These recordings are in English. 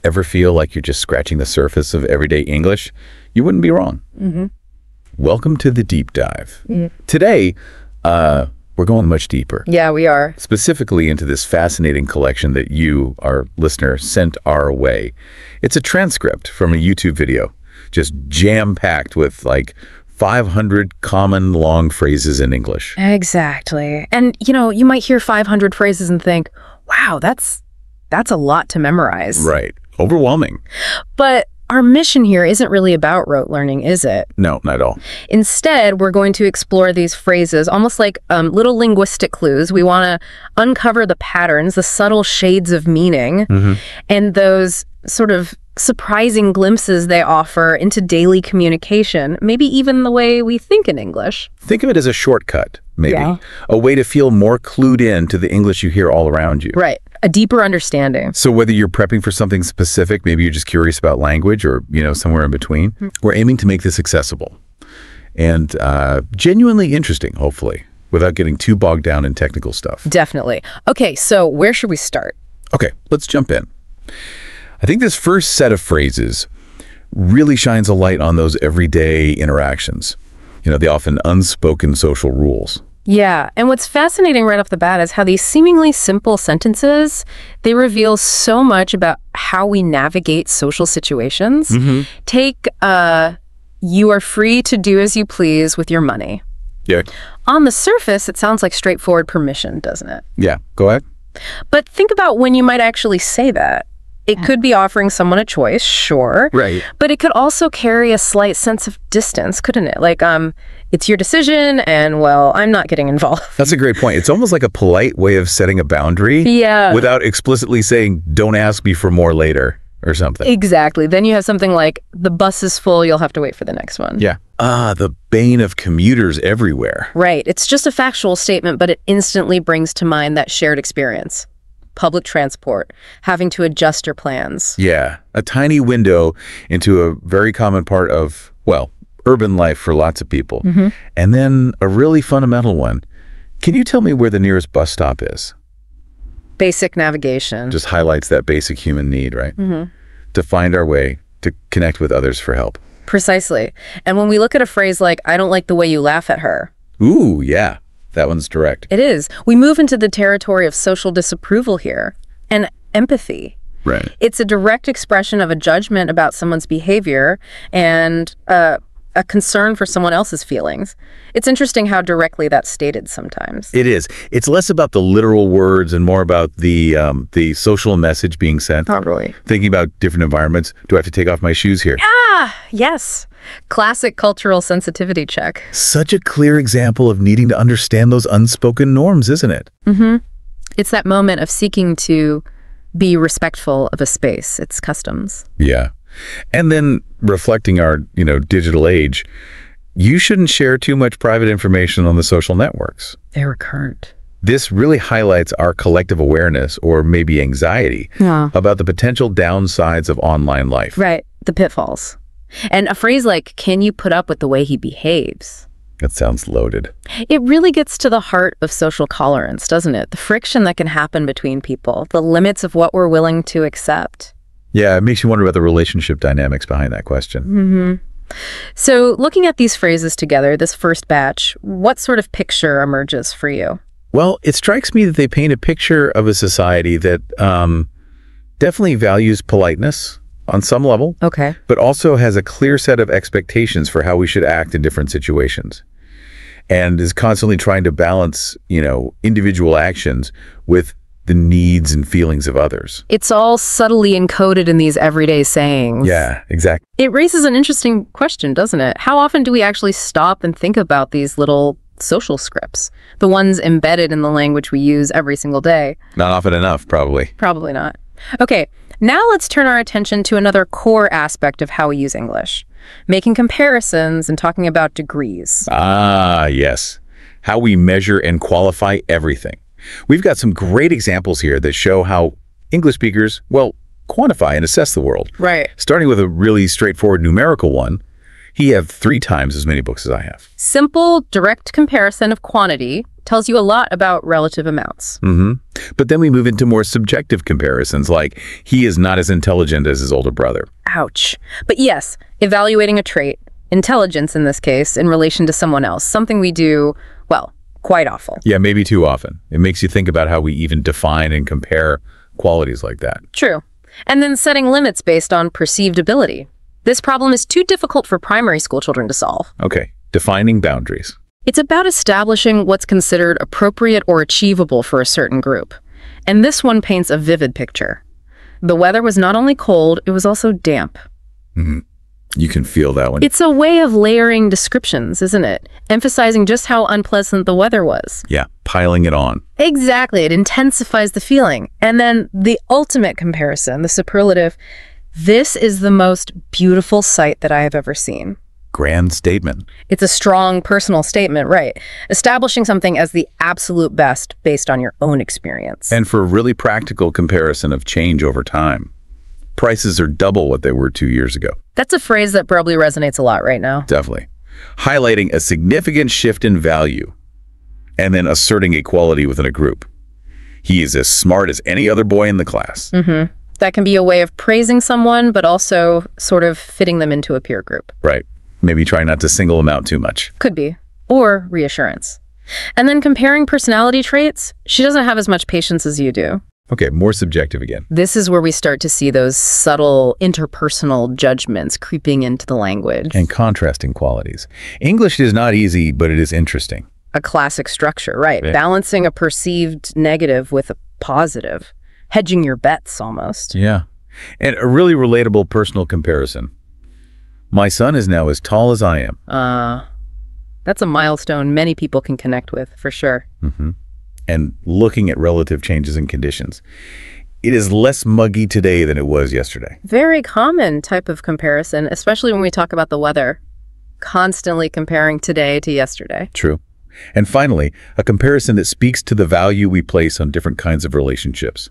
Ever feel like you're just scratching the surface of everyday English? You wouldn't be wrong. Welcome to the deep dive. Today, we're going much deeper. Yeah, we are. Specifically into this fascinating collection that you, our listener, sent our way. It's a transcript from a YouTube video, just jam-packed with like 500 common long phrases in English. Exactly. And, you know, you might hear 500 phrases and think, wow, that's a lot to memorize. Right. Overwhelming. But our mission here isn't really about rote learning, is it? No, not at all. Instead, we're going to explore these phrases almost like little linguistic clues. We want to uncover the patterns, the subtle shades of meaning, and those sort of surprising glimpses they offer into daily communication, maybe even the way we think in English. Think of it as a shortcut, maybe. Yeah. A way to feel more clued in to the English you hear all around you. Right. A deeper understanding. So whether you're prepping for something specific, maybe you're just curious about language or, you know, somewhere in between, we're aiming to make this accessible and genuinely interesting, hopefully, without getting too bogged down in technical stuff. Definitely. Okay, so where should we start? Okay, let's jump in. I think this first set of phrases really shines a light on those everyday interactions, you know, the often unspoken social rules. Yeah, and what's fascinating right off the bat is how these seemingly simple sentences, they reveal so much about how we navigate social situations. Take, you are free to do as you please with your money. Yeah. On the surface, it sounds like straightforward permission, doesn't it? Yeah, go ahead. But think about when you might actually say that. It could be offering someone a choice, sure. Right. But it could also carry a slight sense of distance, couldn't it? Like, it's your decision, and, well, I'm not getting involved. That's a great point. It's almost like a polite way of setting a boundary without explicitly saying, don't ask me for more later or something. Exactly. Then you have something like, the bus is full, you'll have to wait for the next one. Yeah. The bane of commuters everywhere. Right. It's just a factual statement, but it instantly brings to mind that shared experience. Public transport, having to adjust your plans. Yeah, a tiny window into a very common part of, well, urban life for lots of people. And then a really fundamental one. Can you tell me where the nearest bus stop is? Basic navigation. Just highlights that basic human need, right? To find our way, to connect with others for help. Precisely. And when we look at a phrase like, I don't like the way you laugh at her. Ooh, yeah. That one's direct. It is. We move into the territory of social disapproval here and empathy. Right. It's a direct expression of a judgment about someone's behavior and a concern for someone else's feelings. It's interesting how directly that's stated sometimes. It is. It's less about the literal words and more about the social message being sent. Totally. Thinking about different environments. Do I have to take off my shoes here? Ah, yes. Classic cultural sensitivity check. Such a clear example of needing to understand those unspoken norms, isn't it? It's that moment of seeking to be respectful of a space, its customs. Yeah. And then reflecting our, digital age, you shouldn't share too much private information on the social networks. They're recurrent. This really highlights our collective awareness or maybe anxiety about the potential downsides of online life. Right. The pitfalls. And a phrase like, can you put up with the way he behaves? That sounds loaded. It really gets to the heart of social tolerance, doesn't it? The friction that can happen between people, the limits of what we're willing to accept. Yeah, it makes you wonder about the relationship dynamics behind that question. So looking at these phrases together, this first batch, what sort of picture emerges for you? Well, it strikes me that they paint a picture of a society that definitely values politeness on some level, but also has a clear set of expectations for how we should act in different situations and is constantly trying to balance, individual actions with the needs and feelings of others. It's all subtly encoded in these everyday sayings. Yeah, exactly. It raises an interesting question, doesn't it? How often do we actually stop and think about these little social scripts, the ones embedded in the language we use every single day? Not often enough, probably. Probably not. Okay, now let's turn our attention to another core aspect of how we use English, making comparisons and talking about degrees. Ah, yes. How we measure and qualify everything. We've got some great examples here that show how English speakers, quantify and assess the world. Right. Starting with a really straightforward numerical one. You have 3 times as many books as I have. Simple, direct comparison of quantity tells you a lot about relative amounts. But then we move into more subjective comparisons, like he is not as intelligent as his older brother. Ouch. But yes, evaluating a trait, intelligence in this case, in relation to someone else, something we do, well, quite often. Yeah, maybe too often. It makes you think about how we even define and compare qualities like that. True. And then setting limits based on perceived ability. This problem is too difficult for primary school children to solve. Okay, defining boundaries. It's about establishing what's considered appropriate or achievable for a certain group. And this one paints a vivid picture. The weather was not only cold, it was also damp. You can feel that one. It's a way of layering descriptions, isn't it? Emphasizing just how unpleasant the weather was. Yeah, piling it on. Exactly, it intensifies the feeling. And then the ultimate comparison, the superlative, this is the most beautiful sight that I have ever seen. Grand statement. It's a strong personal statement, right? Establishing something as the absolute best based on your own experience. And for a really practical comparison of change over time. Prices are double what they were 2 years ago. That's a phrase that probably resonates a lot right now. Definitely. Highlighting a significant shift in value and then asserting equality within a group. He is as smart as any other boy in the class. That can be a way of praising someone, but also sort of fitting them into a peer group. Right. Maybe try not to single them out too much. Could be. Or reassurance. And then comparing personality traits, she doesn't have as much patience as you do. Okay, more subjective again. This is where we start to see those subtle interpersonal judgments creeping into the language. And contrasting qualities. English is not easy, but it is interesting. A classic structure, right? Yeah. Balancing a perceived negative with a positive. Hedging your bets, almost. Yeah. And a really relatable personal comparison. My son is now as tall as I am. That's a milestone many people can connect with, for sure. And looking at relative changes in conditions. It is less muggy today than it was yesterday. Very common type of comparison, especially when we talk about the weather. Constantly comparing today to yesterday. True. And finally, a comparison that speaks to the value we place on different kinds of relationships.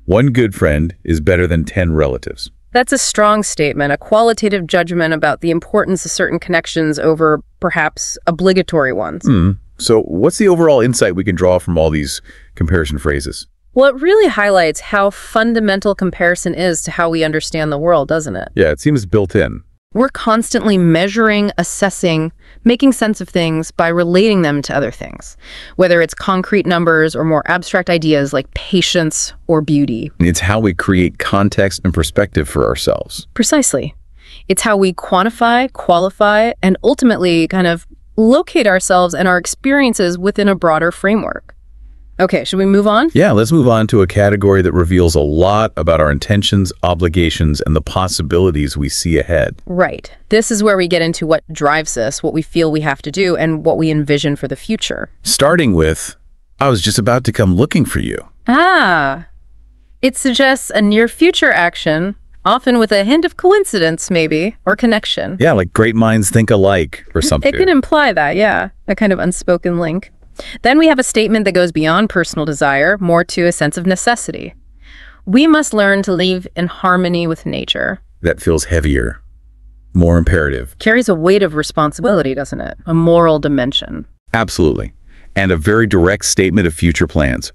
One good friend is better than 10 relatives. That's a strong statement, a qualitative judgment about the importance of certain connections over perhaps obligatory ones. So what's the overall insight we can draw from all these comparison phrases? Well, it really highlights how fundamental comparison is to how we understand the world, doesn't it? Yeah, it seems built in. We're constantly measuring, assessing, making sense of things by relating them to other things, whether it's concrete numbers or more abstract ideas like patience or beauty. It's how we create context and perspective for ourselves. Precisely. It's how we quantify, qualify, and ultimately kind of locate ourselves and our experiences within a broader framework. Okay, should we move on? Yeah, let's move on to a category that reveals a lot about our intentions, obligations, and the possibilities we see ahead. Right. This is where we get into what drives us, what we feel we have to do, and what we envision for the future. Starting with, I was just about to come looking for you. It suggests a near future action, often with a hint of coincidence, maybe, or connection. Yeah, like great minds think alike or something. It can imply that, yeah, a kind of unspoken link. Then we have a statement that goes beyond personal desire, more to a sense of necessity. We must learn to live in harmony with nature. That feels heavier, more imperative. Carries a weight of responsibility, doesn't it? A moral dimension. Absolutely. And a very direct statement of future plans.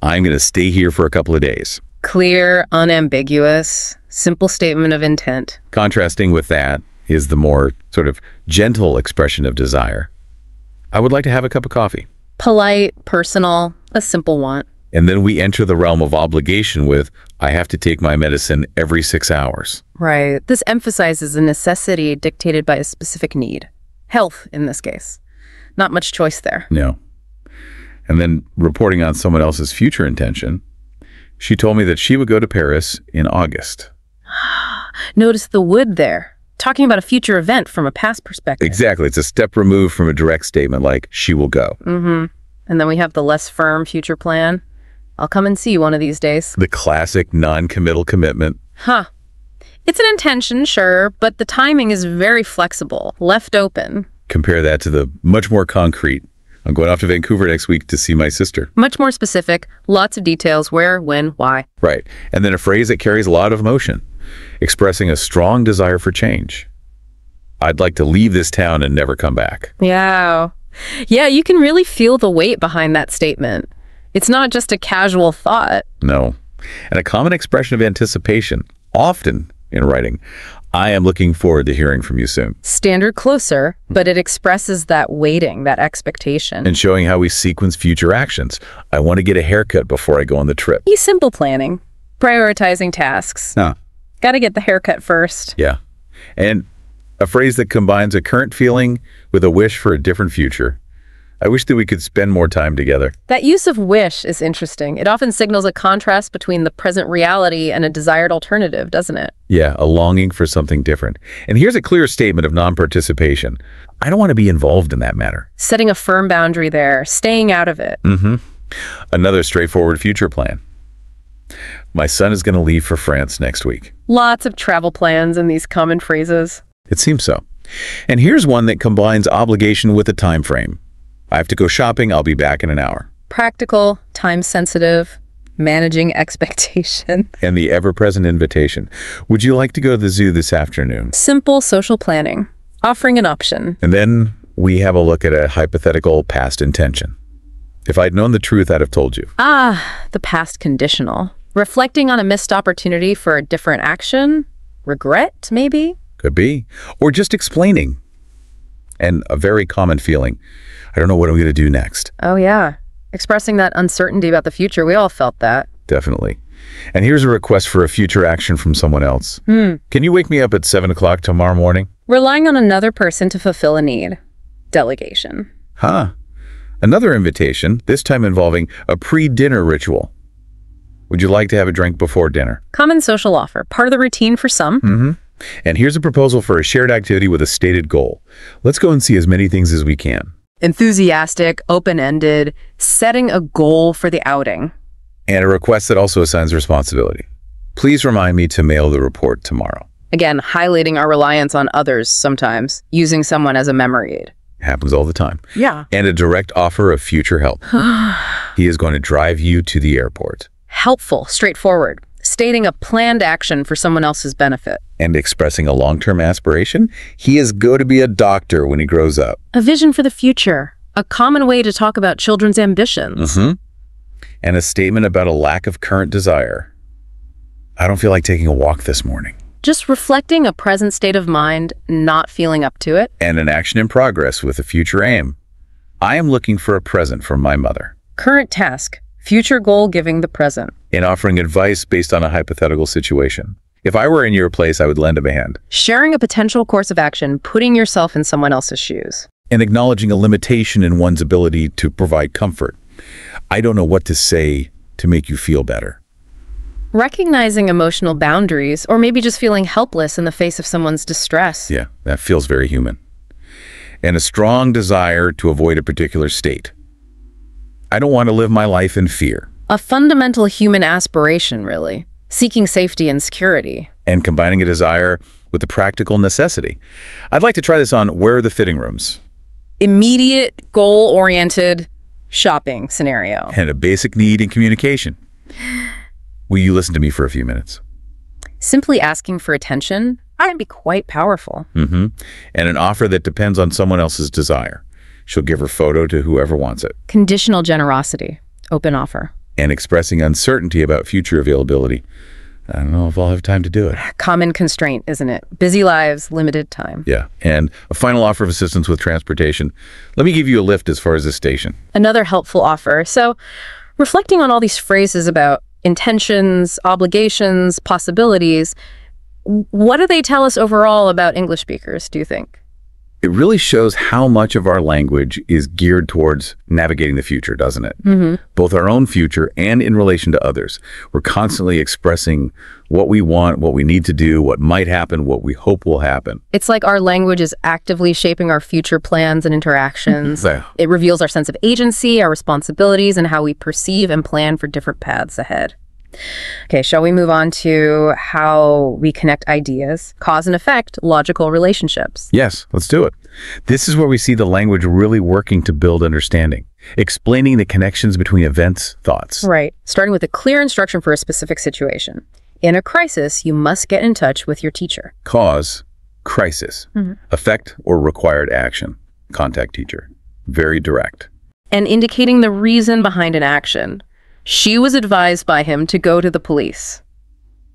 I'm going to stay here for a couple of days. Clear, unambiguous, simple statement of intent. Contrasting with that is the more sort of gentle expression of desire. I would like to have a cup of coffee. Polite, personal, a simple want. And then we enter the realm of obligation with, I have to take my medicine every 6 hours. Right. This emphasizes a necessity dictated by a specific need. Health, in this case. Not much choice there. No. And then reporting on someone else's future intention, she told me that she would go to Paris in August. Notice the would there. Talking about a future event from a past perspective. Exactly. It's a step removed from a direct statement like, she will go. And then we have the less firm future plan. I'll come and see you one of these days. The classic non-committal commitment. It's an intention, sure, but the timing is very flexible, left open. Compare that to the much more concrete. I'm going off to Vancouver next week to see my sister. Much more specific, lots of details, where, when, why. Right. And then a phrase that carries a lot of emotion, expressing a strong desire for change. I'd like to leave this town and never come back. Yeah, Yeah, you can really feel the weight behind that statement. It's not just a casual thought. No. And a common expression of anticipation, often in writing, I am looking forward to hearing from you soon. Standard closer, but it expresses that waiting, that expectation. And showing how we sequence future actions. I want to get a haircut before I go on the trip. Simple planning. Prioritizing tasks. Got to get the haircut first. Yeah. And a phrase that combines a current feeling with a wish for a different future. I wish that we could spend more time together. That use of wish is interesting. It often signals a contrast between the present reality and a desired alternative, doesn't it? Yeah, a longing for something different. And here's a clear statement of non-participation. I don't want to be involved in that matter. Setting a firm boundary there, staying out of it. Another straightforward future plan. My son is going to leave for France next week. Lots of travel plans in these common phrases. It seems so. And here's one that combines obligation with a time frame. I have to go shopping. I'll be back in an hour. Practical, time-sensitive, managing expectation. And the ever-present invitation. Would you like to go to the zoo this afternoon? Simple social planning, offering an option. And then we have a look at a hypothetical past intention. If I'd known the truth, I'd have told you. The past conditional. Reflecting on a missed opportunity for a different action? Regret, maybe? Could be. Or just explaining. And a very common feeling. I don't know what I'm going to do next. Oh, yeah. Expressing that uncertainty about the future. We all felt that. Definitely. And here's a request for a future action from someone else. Can you wake me up at 7 o'clock tomorrow morning? Relying on another person to fulfill a need. Delegation. Another invitation, this time involving a pre-dinner ritual. Would you like to have a drink before dinner? Common social offer. Part of the routine for some. And here's a proposal for a shared activity with a stated goal. Let's go and see as many things as we can. Enthusiastic, open-ended, setting a goal for the outing. And a request that also assigns responsibility. Please remind me to mail the report tomorrow. Again, highlighting our reliance on others sometimes, using someone as a memory aid. Happens all the time. Yeah. And a direct offer of future help. He is going to drive you to the airport. Helpful, straightforward. Stating a planned action for someone else's benefit. And expressing a long-term aspiration. He is going to be a doctor when he grows up. A vision for the future. A common way to talk about children's ambitions. And a statement about a lack of current desire. I don't feel like taking a walk this morning. Just reflecting a present state of mind, not feeling up to it. And an action in progress with a future aim. I am looking for a present from my mother. Current task. Future goal giving the present. And offering advice based on a hypothetical situation. If I were in your place, I would lend him a hand. Sharing a potential course of action, putting yourself in someone else's shoes. And acknowledging a limitation in one's ability to provide comfort. I don't know what to say to make you feel better. Recognizing emotional boundaries, or maybe just feeling helpless in the face of someone's distress. Yeah, that feels very human. And a strong desire to avoid a particular state. I don't want to live my life in fear. A fundamental human aspiration, really. Seeking safety and security. And combining a desire with a practical necessity. I'd like to try this on where are the fitting rooms? Immediate, goal-oriented shopping scenario. And a basic need in communication. Will you listen to me for a few minutes? Simply asking for attention can be quite powerful. And an offer that depends on someone else's desire. She'll give her photo to whoever wants it. Conditional generosity. Open offer. And expressing uncertainty about future availability. I don't know if I'll have time to do it. Common constraint, isn't it? Busy lives, limited time. Yeah. And a final offer of assistance with transportation. Let me give you a lift as far as the station. Another helpful offer. So, reflecting on all these phrases about intentions, obligations, possibilities, what do they tell us overall about English speakers, do you think? It really shows how much of our language is geared towards navigating the future, doesn't it? Both our own future and in relation to others. We're constantly expressing what we want, what we need to do, what might happen, what we hope will happen. It's like our language is actively shaping our future plans and interactions. It reveals our sense of agency, our responsibilities, and how we perceive and plan for different paths ahead. Okay, shall we move on to how we connect ideas, cause and effect, logical relationships? Yes, let's do it. This is where we see the language really working to build understanding, explaining the connections between events, thoughts. Right, starting with a clear instruction for a specific situation. In a crisis, you must get in touch with your teacher. Cause, crisis. Effect or required action, contact teacher. Very direct. And indicating the reason behind an action. She was advised by him to go to the police.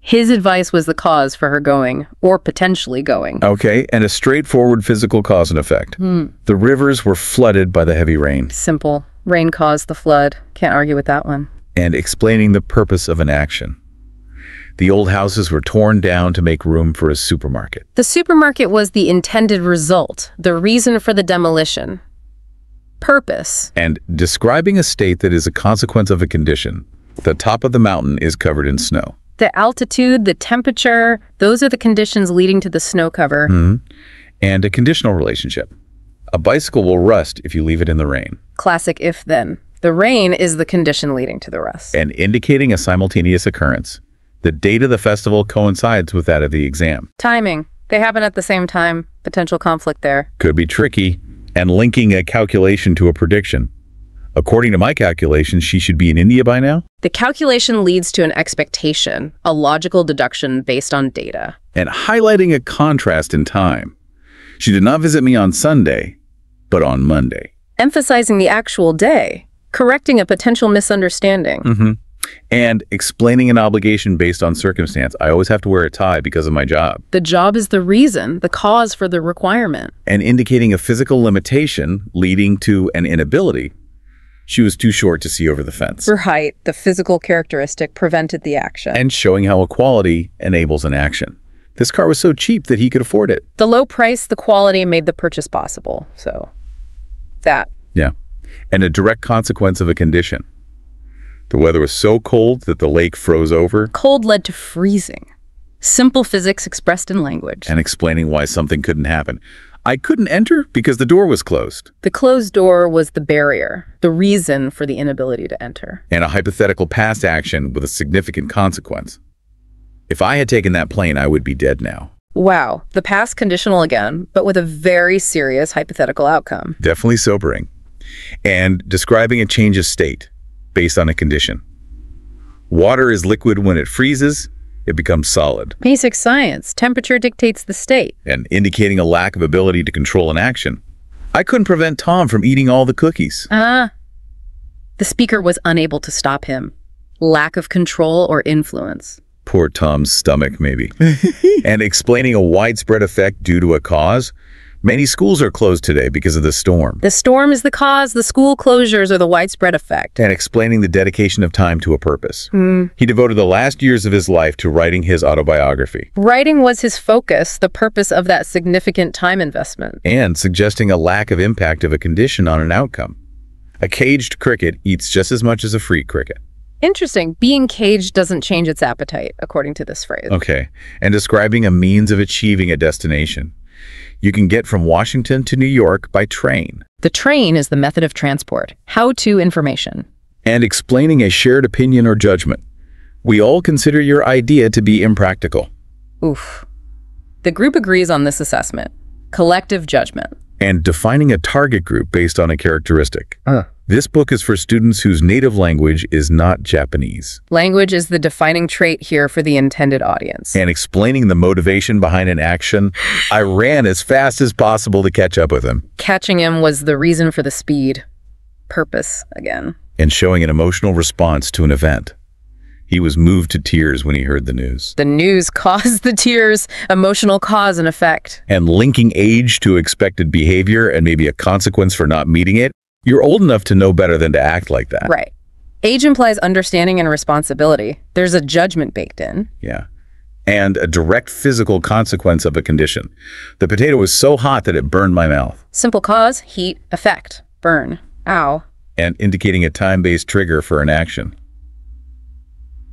His advice was the cause for her going, or potentially going. Okay, and a straightforward physical cause and effect. The rivers were flooded by the heavy rain. Simple. Rain caused the flood. Can't argue with that one. And explaining the purpose of an action. The old houses were torn down to make room for a supermarket. The supermarket was the intended result, the reason for the demolition. Purpose. And describing a state that is a consequence of a condition. The top of the mountain is covered in snow. The altitude, the temperature, those are the conditions leading to the snow cover. And a conditional relationship. A bicycle will rust if you leave it in the rain. Classic if-then. The rain is the condition leading to the rust. And indicating a simultaneous occurrence. The date of the festival coincides with that of the exam. Timing. They happen at the same time. Potential conflict there. Could be tricky. And linking a calculation to a prediction. According to my calculations, she should be in India by now. The calculation leads to an expectation, a logical deduction based on data. And highlighting a contrast in time. She did not visit me on Sunday, but on Monday. Emphasizing the actual day, correcting a potential misunderstanding. And explaining an obligation based on circumstance. I always have to wear a tie because of my job. The job is the reason, the cause for the requirement. And indicating a physical limitation leading to an inability. She was too short to see over the fence. Her height, the physical characteristic, prevented the action. And showing how equality enables an action. This car was so cheap that he could afford it. The low price, the quality made the purchase possible. So, that. Yeah. And a direct consequence of a condition. The weather was so cold that the lake froze over. Cold led to freezing. Simple physics expressed in language. And explaining why something couldn't happen. I couldn't enter because the door was closed. The closed door was the barrier, the reason for the inability to enter. And a hypothetical past action with a significant consequence. If I had taken that plane, I would be dead now. Wow, the past conditional again, but with a very serious hypothetical outcome. Definitely sobering. And describing a change of state based on a condition. Water is liquid when it freezes. It becomes solid. Basic science. Temperature dictates the state. And indicating a lack of ability to control an action. I couldn't prevent Tom from eating all the cookies. The speaker was unable to stop him. Lack of control or influence. Poor Tom's stomach, maybe. And explaining a widespread effect due to a cause. Many schools are closed today because of the storm. The storm is the cause, the school closures are the widespread effect. And explaining the dedication of time to a purpose. He devoted the last years of his life to writing his autobiography. Writing was his focus, the purpose of that significant time investment. And suggesting a lack of impact of a condition on an outcome. A caged cricket eats just as much as a free cricket. Interesting. Being caged doesn't change its appetite, according to this phrase. Okay. And describing a means of achieving a destination. You can get from Washington to New York by train. The train is the method of transport. How-to information. And explaining a shared opinion or judgment. We all consider your idea to be impractical. Oof. The group agrees on this assessment. Collective judgment. And defining a target group based on a characteristic. This book is for students whose native language is not Japanese. Language is the defining trait here for the intended audience. And explaining the motivation behind an action, I ran as fast as possible to catch up with him. Catching him was the reason for the speed. Purpose, again. And showing an emotional response to an event. He was moved to tears when he heard the news. The news caused the tears, emotional cause and effect. And linking age to expected behavior and maybe a consequence for not meeting it. You're old enough to know better than to act like that. Right. Age implies understanding and responsibility. There's a judgment baked in. Yeah. And a direct physical consequence of a condition. The potato was so hot that it burned my mouth. Simple cause, heat, effect, burn. Ow. And indicating a time-based trigger for an action.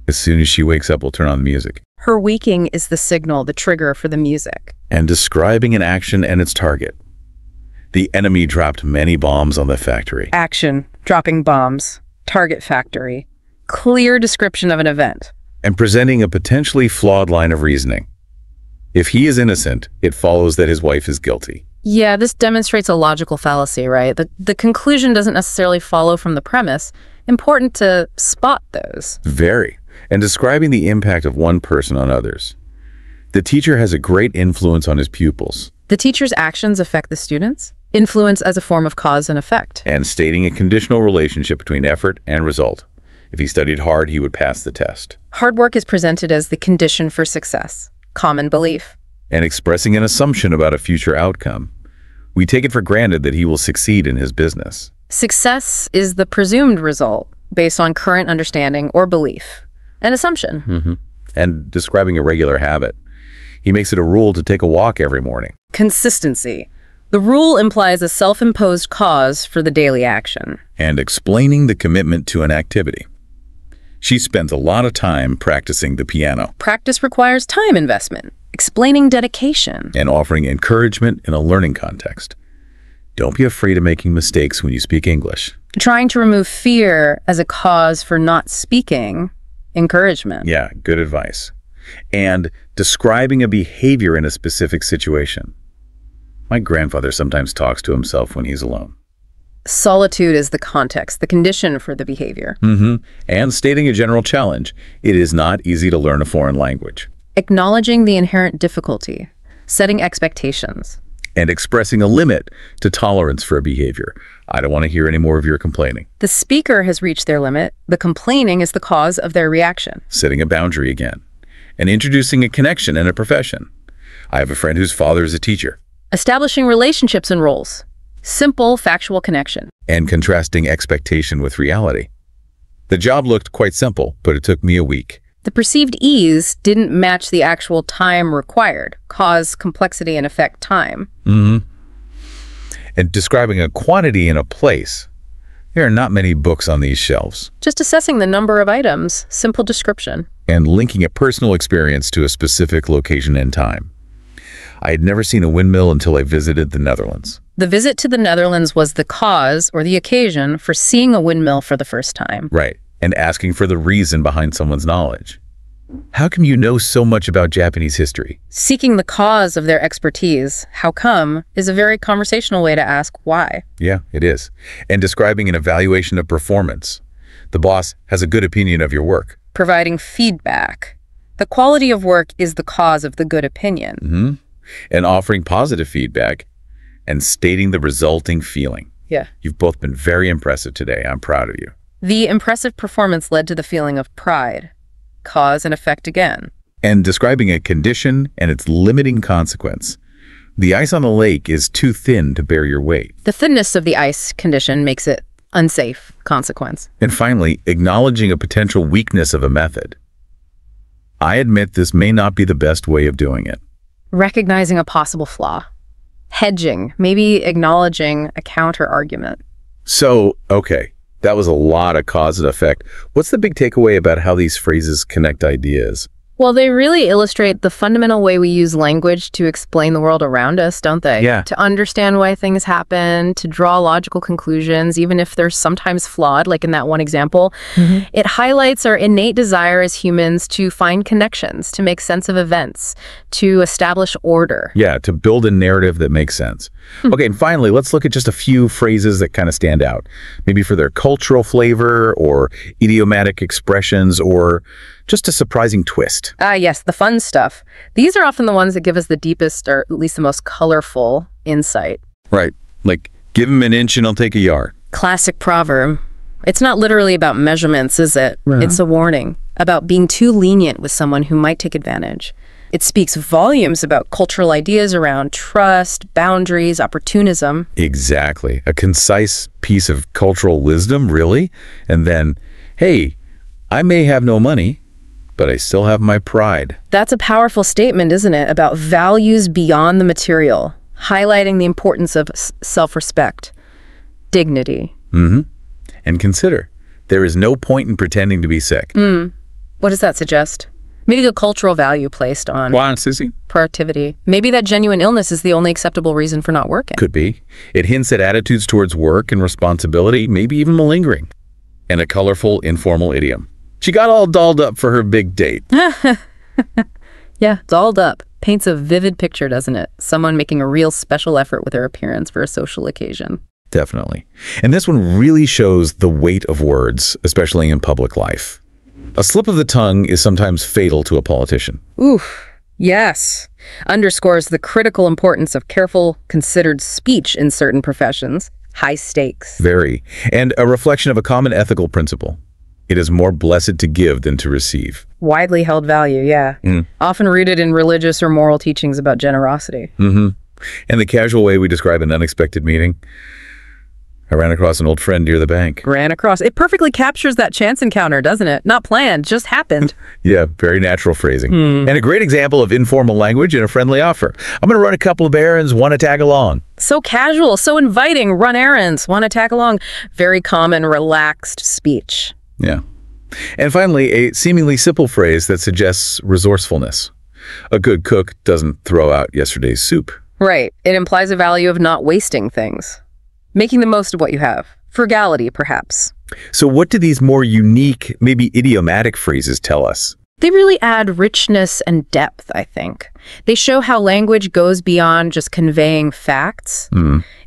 As soon as she wakes up, we'll turn on the music. Her waking is the signal, the trigger for the music. And describing an action and its target. The enemy dropped many bombs on the factory. Action, dropping bombs, target factory, clear description of an event. And presenting a potentially flawed line of reasoning. If he is innocent, it follows that his wife is guilty. Yeah, this demonstrates a logical fallacy, right? The conclusion doesn't necessarily follow from the premise. Important to spot those. Very. And describing the impact of one person on others. The teacher has a great influence on his pupils. The teacher's actions affect the students? Influence as a form of cause and effect. And stating a conditional relationship between effort and result. If he studied hard, he would pass the test. Hard work is presented as the condition for success. Common belief. And expressing an assumption about a future outcome. We take it for granted that he will succeed in his business. Success is the presumed result based on current understanding or belief. An assumption. And describing a regular habit. He makes it a rule to take a walk every morning. Consistency. The rule implies a self-imposed cause for the daily action. And explaining the commitment to an activity. She spends a lot of time practicing the piano. Practice requires time investment, explaining dedication. And offering encouragement in a learning context. Don't be afraid of making mistakes when you speak English. Trying to remove fear as a cause for not speaking. Encouragement. Yeah, good advice. And describing a behavior in a specific situation. My grandfather sometimes talks to himself when he's alone. Solitude is the context, the condition for the behavior. And stating a general challenge. It is not easy to learn a foreign language. Acknowledging the inherent difficulty. Setting expectations. And expressing a limit to tolerance for a behavior. I don't want to hear any more of your complaining. The speaker has reached their limit. The complaining is the cause of their reaction. Setting a boundary again. And introducing a connection and a profession. I have a friend whose father is a teacher. Establishing relationships and roles. Simple, factual connection. And contrasting expectation with reality. The job looked quite simple, but it took me a week. The perceived ease didn't match the actual time required. Cause, complexity, and effect time. And describing a quantity in a place. There are not many books on these shelves. Just assessing the number of items. Simple description. And linking a personal experience to a specific location and time. I had never seen a windmill until I visited the Netherlands. The visit to the Netherlands was the cause or the occasion for seeing a windmill for the first time. Right. And asking for the reason behind someone's knowledge. How come you know so much about Japanese history? Seeking the cause of their expertise, how come, is a very conversational way to ask why. Yeah, it is. And describing an evaluation of performance. The boss has a good opinion of your work. Providing feedback. The quality of work is the cause of the good opinion. And offering positive feedback and stating the resulting feeling. Yeah. You've both been very impressive today. I'm proud of you. The impressive performance led to the feeling of pride. Cause and effect again. And describing a condition and its limiting consequence. The ice on the lake is too thin to bear your weight. The thinness of the ice condition makes it unsafe. Consequence. And finally, acknowledging a potential weakness of a method. I admit this may not be the best way of doing it. Recognizing a possible flaw. Hedging, maybe acknowledging a counter-argument. So, okay, that was a lot of cause and effect. What's the big takeaway about how these phrases connect ideas? Well, they really illustrate the fundamental way we use language to explain the world around us, don't they? Yeah. To understand why things happen, to draw logical conclusions, even if they're sometimes flawed, like in that one example. It highlights our innate desire as humans to find connections, to make sense of events, to establish order. Yeah, to build a narrative that makes sense. Okay, and finally, let's look at just a few phrases that kind of stand out. Maybe for their cultural flavor or idiomatic expressions or just a surprising twist. Yes, the fun stuff. These are often the ones that give us the deepest or at least the most colorful insight. Right, like, give him an inch and I'll take a yard. Classic proverb. It's not literally about measurements, is it? Right. It's a warning about being too lenient with someone who might take advantage. It speaks volumes about cultural ideas around trust, boundaries, opportunism. Exactly. A concise piece of cultural wisdom, really? And then, hey, I may have no money, but I still have my pride. That's a powerful statement, isn't it? About values beyond the material, highlighting the importance of self-respect, dignity. And consider, there is no point in pretending to be sick. What does that suggest? Maybe the cultural value placed on productivity. Maybe that genuine illness is the only acceptable reason for not working. Could be. It hints at attitudes towards work and responsibility, maybe even malingering. And a colorful, informal idiom. She got all dolled up for her big date. Yeah, dolled up. Paints a vivid picture, doesn't it? Someone making a real special effort with their appearance for a social occasion. Definitely. And this one really shows the weight of words, especially in public life. A slip of the tongue is sometimes fatal to a politician. Oof. Yes. Underscores the critical importance of careful, considered speech in certain professions. High stakes. Very. And a reflection of a common ethical principle. It is more blessed to give than to receive. Widely held value, yeah. Often rooted in religious or moral teachings about generosity. And the casual way we describe an unexpected meeting. I ran across an old friend near the bank. Ran across. It perfectly captures that chance encounter, doesn't it? Not planned, just happened. Yeah, very natural phrasing. And a great example of informal language and a friendly offer. I'm going to run a couple of errands, want to tag along. So casual, so inviting. Run errands, want to tag along. Very common, relaxed speech. Yeah. And finally, a seemingly simple phrase that suggests resourcefulness. A good cook doesn't throw out yesterday's soup. Right. It implies a value of not wasting things. Making the most of what you have. Frugality, perhaps. So what do these more unique, maybe idiomatic phrases tell us? They really add richness and depth, I think. They show how language goes beyond just conveying facts.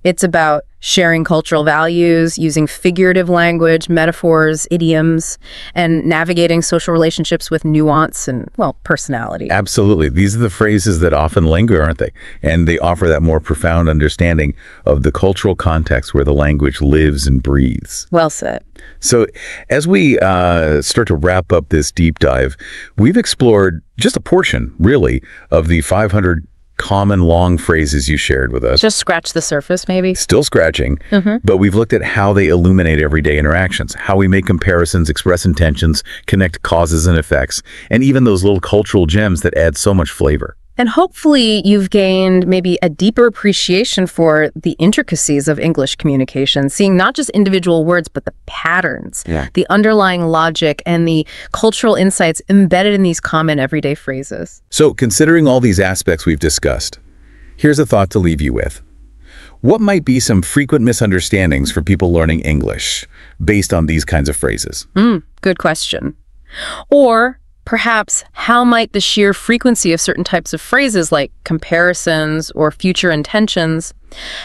It's about sharing cultural values, using figurative language, metaphors, idioms, and navigating social relationships with nuance and, well, personality. Absolutely. These are the phrases that often linger, aren't they? And they offer that more profound understanding of the cultural context where the language lives and breathes. Well said. So as we start to wrap up this deep dive, we've explored just a portion, really, of the 500 common long phrases you shared with us. Just scratch the surface, maybe. Still scratching, but we've looked at how they illuminate everyday interactions, how we make comparisons, express intentions, connect causes and effects, and even those little cultural gems that add so much flavor. And hopefully you've gained maybe a deeper appreciation for the intricacies of English communication, seeing not just individual words, but the patterns, the underlying logic, and the cultural insights embedded in these common everyday phrases. So, considering all these aspects we've discussed, here's a thought to leave you with. What might be some frequent misunderstandings for people learning English based on these kinds of phrases? Good question. Or perhaps, how might the sheer frequency of certain types of phrases like comparisons or future intentions,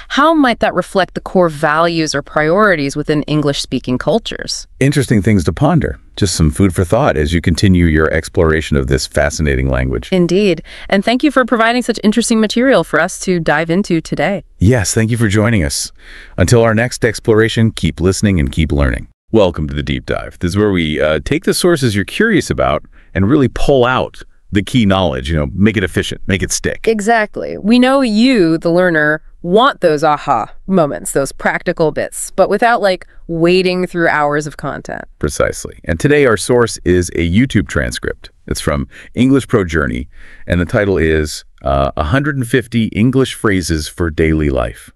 how might that reflect the core values or priorities within English-speaking cultures? Interesting things to ponder. Just some food for thought as you continue your exploration of this fascinating language. Indeed. And thank you for providing such interesting material for us to dive into today. Yes, thank you for joining us. Until our next exploration, keep listening and keep learning. Welcome to the Deep Dive. This is where we take the sources you're curious about and really pull out the key knowledge, make it efficient, make it stick. Exactly. We know you, the learner, want those aha moments, those practical bits, but without wading through hours of content. Precisely. And today our source is a YouTube transcript. It's from English Pro Journey, and the title is 150 English Phrases for Daily Life.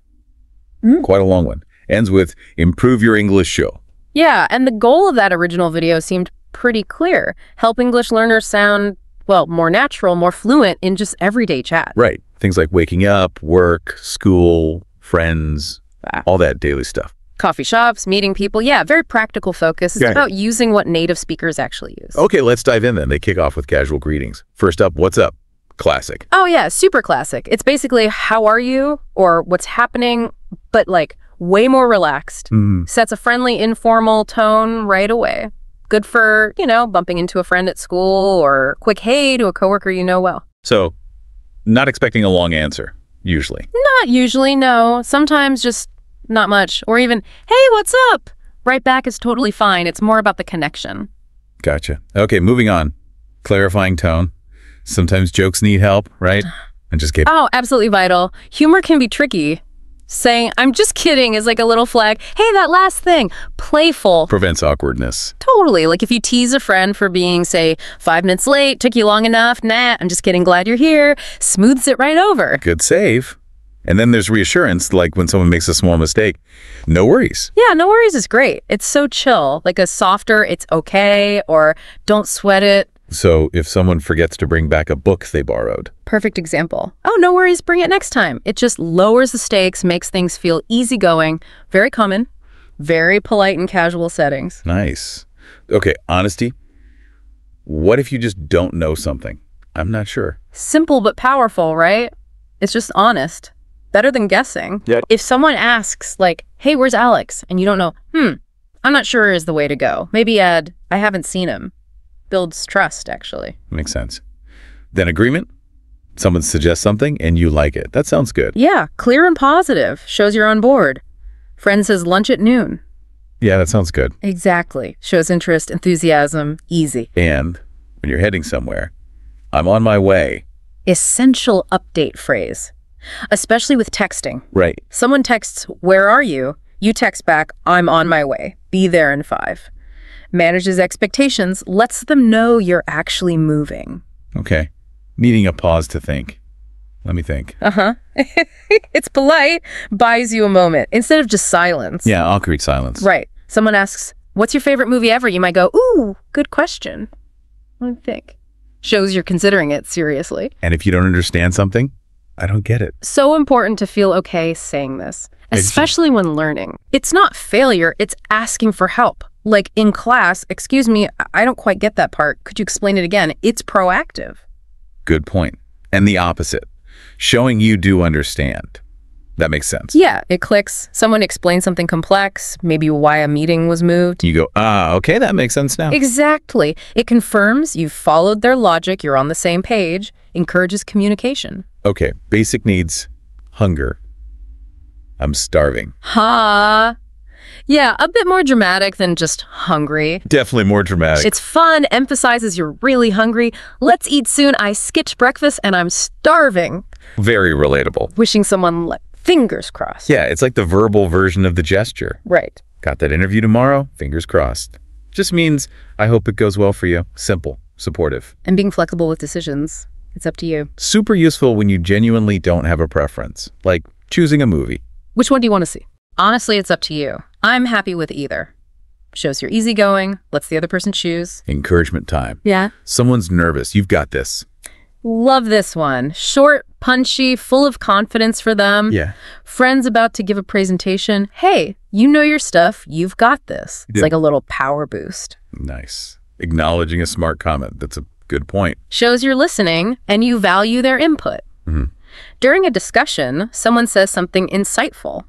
Quite a long one. Ends with, improve your English show. Yeah, and the goal of that original video seemed pretty clear. Help English learners sound, well, more natural, more fluent in just everyday chat. Right. Things like waking up, work, school, friends, all that daily stuff. Coffee shops, meeting people. Yeah, very practical focus. It's about using what native speakers actually use. Okay, let's dive in then. They kick off with casual greetings. First up, what's up? Classic. Oh, yeah, super classic. It's basically, how are you? Or what's happening? But way more relaxed. Sets a friendly, informal tone right away. Good for, bumping into a friend at school or quick hey to a coworker you know well. So, not expecting a long answer, usually. Not usually, no. Sometimes just not much. Or even, hey, what's up? Right back is totally fine. It's more about the connection. Gotcha. Okay, moving on. Clarifying tone. Sometimes jokes need help, right? And just keep... Oh, absolutely vital. Humor can be tricky. Saying, I'm just kidding is like a little flag. Hey, that last thing. Playful. Prevents awkwardness. Totally. Like if you tease a friend for being, say, 5 minutes late, took you long enough, nah, I'm just kidding, glad you're here, smooths it right over. Good save. And then there's reassurance, like when someone makes a small mistake. No worries. Yeah, no worries is great. It's so chill. Like a softer, it's okay, or don't sweat it. So if someone forgets to bring back a book they borrowed. Perfect example. Oh, no worries, bring it next time. It just lowers the stakes, makes things feel easygoing, very common, very polite in casual settings. Nice. Okay, honesty. What if you just don't know something? I'm not sure. Simple but powerful, right? It's just honest. Better than guessing. Yeah. If someone asks, hey, where's Alex? And you don't know, I'm not sure is the way to go. Maybe add, I haven't seen him. Builds trust, actually. Makes sense. Then agreement. Someone suggests something and you like it. That sounds good. Yeah, clear and positive. Shows you're on board. Friend says lunch at noon. Yeah, that sounds good. Exactly. Shows interest, enthusiasm, easy. And when you're heading somewhere, I'm on my way. Essential update phrase, especially with texting. Right. Someone texts, "Where are you?" You text back, "I'm on my way. Be there in 5." Manages expectations, lets them know you're actually moving. Okay. Needing a pause to think. Let me think. It's polite, buys you a moment, instead of just silence. Yeah, awkward silence. Right. Someone asks, "What's your favorite movie ever?" You might go, "Ooh, good question. Let me think." Shows you're considering it seriously. And if you don't understand something, I don't get it. So important to feel okay saying this, especially when learning. It's not failure, it's asking for help. Like in class, "Excuse me, I don't quite get that part. Could you explain it again?" It's proactive. Good point. And the opposite. Showing you do understand. That makes sense. Yeah, it clicks. Someone explains something complex, maybe why a meeting was moved. You go, okay, that makes sense now. Exactly. It confirms you've followed their logic, you're on the same page, encourages communication. Okay, basic needs, hunger. I'm starving. Yeah, a bit more dramatic than just hungry. Definitely more dramatic. It's fun, emphasizes you're really hungry. "Let's eat soon. I skipped breakfast and I'm starving." Very relatable. Wishing someone fingers crossed. Yeah, it's like the verbal version of the gesture. Right. Got that interview tomorrow? Fingers crossed. Just means, I hope it goes well for you. Simple, supportive. And being flexible with decisions. It's up to you. Super useful when you genuinely don't have a preference, like choosing a movie. Which one do you want to see? Honestly, it's up to you. I'm happy with either. Shows you're easygoing, lets the other person choose. Encouragement time. Yeah. Someone's nervous. You've got this. Love this one. Short, punchy, full of confidence for them. Yeah. Friends about to give a presentation. "Hey, you know your stuff. You've got this." It's like a little power boost. Nice. Acknowledging a smart comment. That's a good point. Shows you're listening and you value their input. During a discussion, someone says something insightful.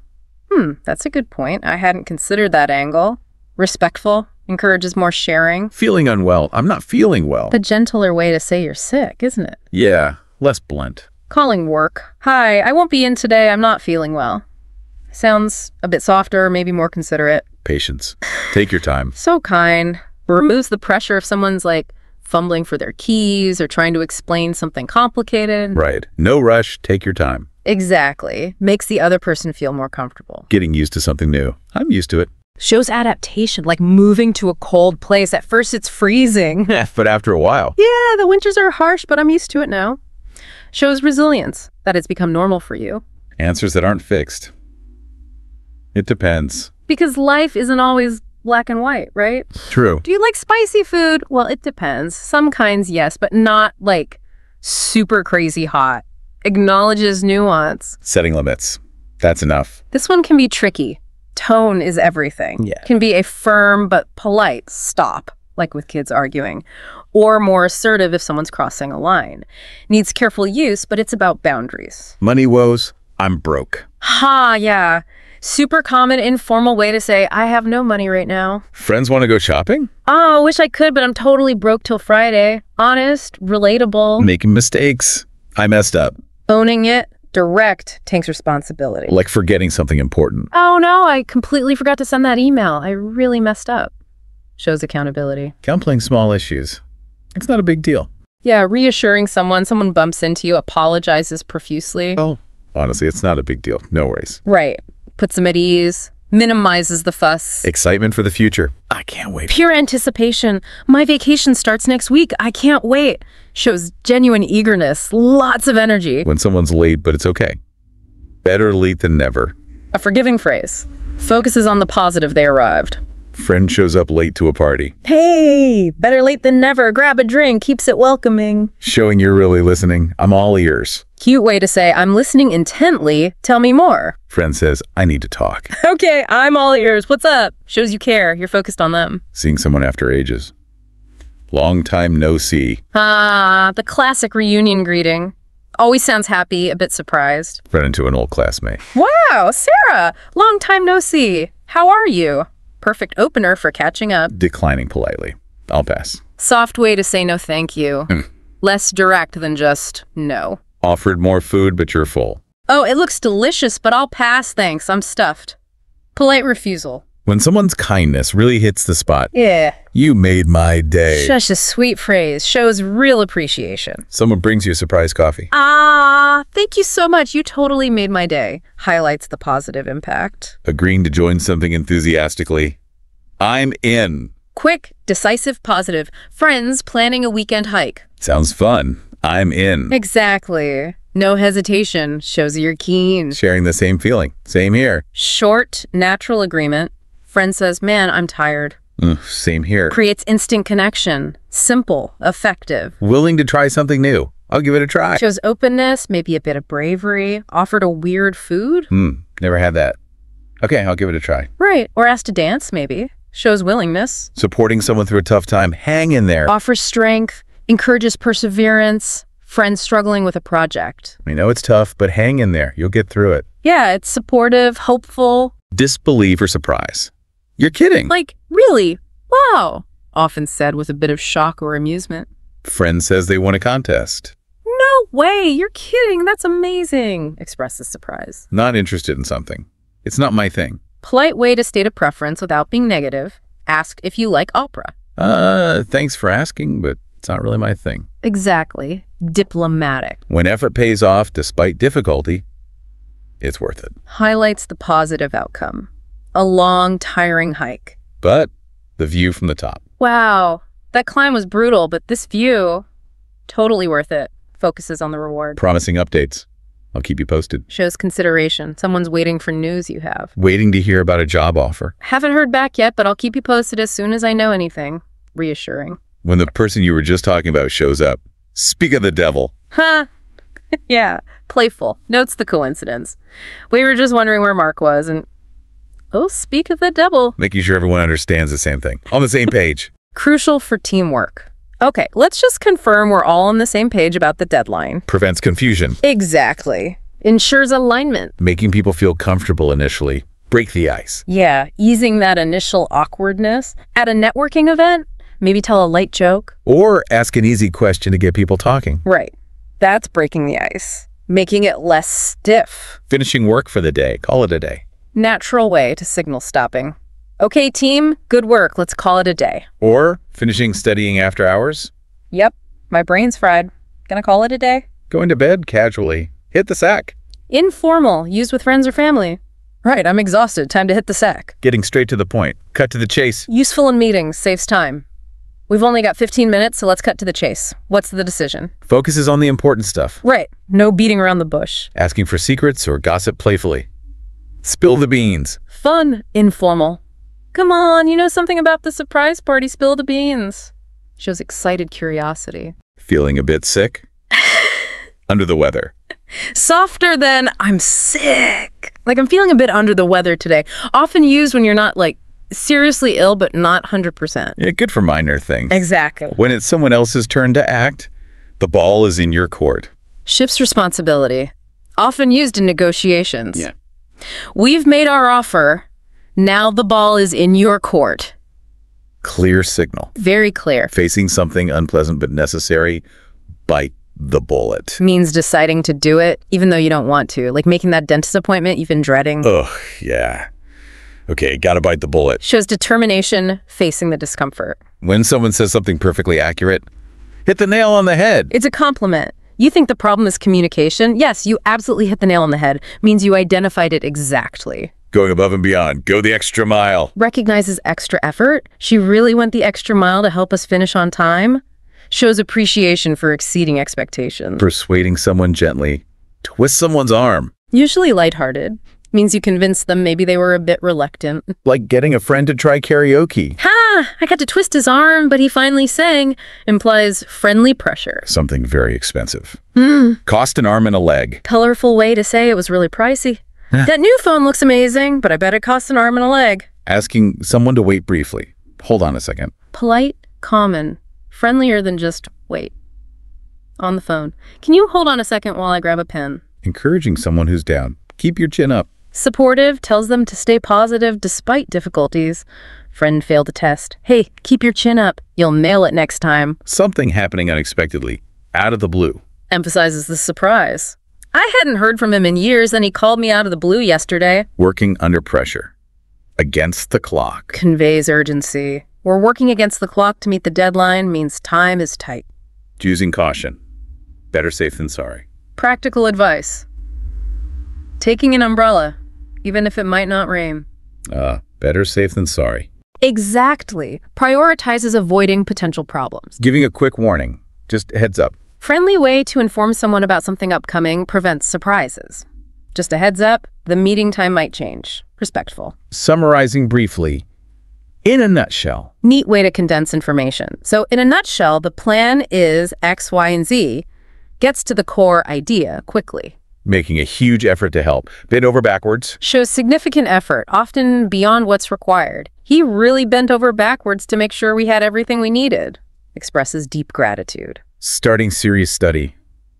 That's a good point. I hadn't considered that angle. Respectful, encourages more sharing. Feeling unwell. I'm not feeling well. The gentler way to say you're sick, isn't it? Yeah, less blunt. Calling work. "Hi, I won't be in today. I'm not feeling well." Sounds a bit softer, maybe more considerate. Patience. Take your time. So kind. Removes the pressure if someone's fumbling for their keys or trying to explain something complicated. Right. No rush. Take your time. Exactly. Makes the other person feel more comfortable. Getting used to something new. I'm used to it. Shows adaptation, like moving to a cold place. At first it's freezing. But after a while. Yeah, the winters are harsh, but I'm used to it now. Shows resilience, that it's become normal for you. Answers that aren't fixed. It depends. Because life isn't always black and white, right? True. Do you like spicy food? Well, it depends. Some kinds, yes, but not super crazy hot. Acknowledges nuance. Setting limits. That's enough. This one can be tricky. Tone is everything. Yeah. Can be a firm but polite stop, like with kids arguing, or more assertive if someone's crossing a line. Needs careful use, but it's about boundaries. Money woes. I'm broke. Yeah. Super common informal way to say, "I have no money right now." Friends want to go shopping? "Oh, wish I could, but I'm totally broke till Friday." Honest, relatable. Making mistakes. I messed up. Owning it. Direct, takes responsibility. Like forgetting something important. "Oh no, I completely forgot to send that email. I really messed up." Shows accountability. Downplaying small issues. It's not a big deal. Yeah, reassuring someone bumps into you, apologizes profusely. Oh, honestly, it's not a big deal. No worries. Right. Puts them at ease. Minimizes the fuss. Excitement for the future. I can't wait. Pure anticipation. "My vacation starts next week. I can't wait." Shows genuine eagerness. Lots of energy. When someone's late, but it's okay. Better late than never. A forgiving phrase. Focuses on the positive they arrived. Friend shows up late to a party. "Hey, better late than never. Grab a drink. Keeps it welcoming." Showing you're really listening. I'm all ears. Cute way to say, "I'm listening intently. Tell me more." Friend says, I need to talk. Okay, I'm all ears. What's up? Shows you care. You're focused on them. Seeing someone after ages. Long time no see. The classic reunion greeting. Always sounds happy, a bit surprised. Run into an old classmate. "Wow, Sarah! Long time no see. How are you?" Perfect opener for catching up. Declining politely. I'll pass. Soft way to say no thank you. Less direct than just no. Offered more food, but you're full. Oh, it looks delicious, but I'll pass, thanks. I'm stuffed. Polite refusal. When someone's kindness really hits the spot. Yeah. You made my day. Such a sweet phrase. Shows real appreciation. Someone brings you a surprise coffee. Thank you so much. You totally made my day. Highlights the positive impact. Agreeing to join something enthusiastically. I'm in. Quick, decisive, positive. Friends planning a weekend hike. Sounds fun. I'm in. Exactly. No hesitation. Shows you're keen. Sharing the same feeling. Same here. Short, natural agreement. Friend says, man, I'm tired. Same here. Creates instant connection. Simple, effective. Willing to try something new. I'll give it a try. Shows openness, maybe a bit of bravery. Offered a weird food. Never had that. Okay, I'll give it a try. Right. Or asked to dance, maybe. Shows willingness. Supporting someone through a tough time. Hang in there. Offers strength. Encourages perseverance. Friend struggling with a project. I know it's tough, but hang in there. You'll get through it. Yeah, it's supportive, hopeful. Disbelief or surprise. You're kidding. Like, really? Wow. Often said with a bit of shock or amusement. Friend says they won a contest. No way. You're kidding. That's amazing. Expresses surprise. Not interested in something. It's not my thing. Polite way to state a preference without being negative. Ask if you like opera. Thanks for asking, but it's not really my thing. Exactly. Diplomatic. When effort pays off despite difficulty, it's worth it. Highlights the positive outcome. A long, tiring hike. But the view from the top. Wow. That climb was brutal, but this view, totally worth it. Focuses on the reward. Promising updates. I'll keep you posted. Shows consideration. Someone's waiting for news you have. Waiting to hear about a job offer. Haven't heard back yet, but I'll keep you posted as soon as I know anything. Reassuring. When the person you were just talking about shows up. Speak of the devil. Huh. Yeah. Playful. Notes the coincidence. We were just wondering where Mark was, and oh, speak of the devil. Making sure everyone understands the same thing. On the same page. Crucial for teamwork. Okay, let's just confirm we're all on the same page about the deadline. Prevents confusion. Exactly. Ensures alignment. Making people feel comfortable initially. Break the ice. Yeah, easing that initial awkwardness. At a networking event, maybe tell a light joke. Or ask an easy question to get people talking. Right. That's breaking the ice. Making it less stiff. Finishing work for the day. Call it a day. Natural way to signal stopping. Okay, team, good work. Let's call it a day. Or finishing studying after hours. Yep, my brain's fried. Gonna call it a day. Going to bed casually. Hit the sack. Informal, used with friends or family. Right, I'm exhausted. Time to hit the sack. Getting straight to the point. Cut to the chase. Useful in meetings, saves time. We've only got 15 minutes, so let's cut to the chase. What's the decision? Focuses on the important stuff. Right, no beating around the bush. Asking for secrets or gossip playfully. Spill the beans. Fun, informal. Come on, you know something about the surprise party, spill the beans. Shows excited curiosity. Feeling a bit sick? Under the weather. Softer than I'm sick. Like I'm feeling a bit under the weather today. Often used when you're not like seriously ill, but not 100%. Yeah, good for minor things. Exactly. When it's someone else's turn to act, the ball is in your court. Shifts responsibility. Often used in negotiations. Yeah. We've made our offer. Now the ball is in your court. Clear signal. Very clear. Facing something unpleasant but necessary, bite the bullet. Means deciding to do it even though you don't want to. Like making that dentist appointment you've been dreading. Ugh, yeah. Okay, gotta bite the bullet. Shows determination facing the discomfort. When someone says something perfectly accurate, hit the nail on the head. It's a compliment. You think the problem is communication? Yes, you absolutely hit the nail on the head. Means you identified it exactly. Going above and beyond. Go the extra mile. Recognizes extra effort. She really went the extra mile to help us finish on time. Shows appreciation for exceeding expectations. Persuading someone gently. Twist someone's arm. Usually lighthearted. Means you convinced them maybe they were a bit reluctant. Like getting a friend to try karaoke. Ha! I got to twist his arm, but he finally sang. Implies friendly pressure. Something very expensive. Cost an arm and a leg. Colorful way to say it was really pricey. That new phone looks amazing, but I bet it costs an arm and a leg. Asking someone to wait briefly. Hold on a second. Polite, common, friendlier than just wait. On the phone. Can you hold on a second while I grab a pen? Encouraging someone who's down. Keep your chin up. Supportive, tells them to stay positive despite difficulties. Friend failed the test. Hey, keep your chin up. You'll nail it next time. Something happening unexpectedly. Out of the blue. Emphasizes the surprise. I hadn't heard from him in years, and he called me out of the blue yesterday. Working under pressure. Against the clock. Conveys urgency. We're working against the clock to meet the deadline means time is tight. Using caution. Better safe than sorry. Practical advice. Taking an umbrella, even if it might not rain. Better safe than sorry. Exactly. Prioritizes avoiding potential problems. Giving a quick warning. Just heads up. Friendly way to inform someone about something upcoming prevents surprises. Just a heads up, the meeting time might change. Respectful. Summarizing briefly. In a nutshell. Neat way to condense information. So in a nutshell, the plan is X, Y, and Z, gets to the core idea quickly. Making a huge effort to help. Bend over backwards. Shows significant effort, often beyond what's required. He really bent over backwards to make sure we had everything we needed. Expresses deep gratitude. Starting serious study.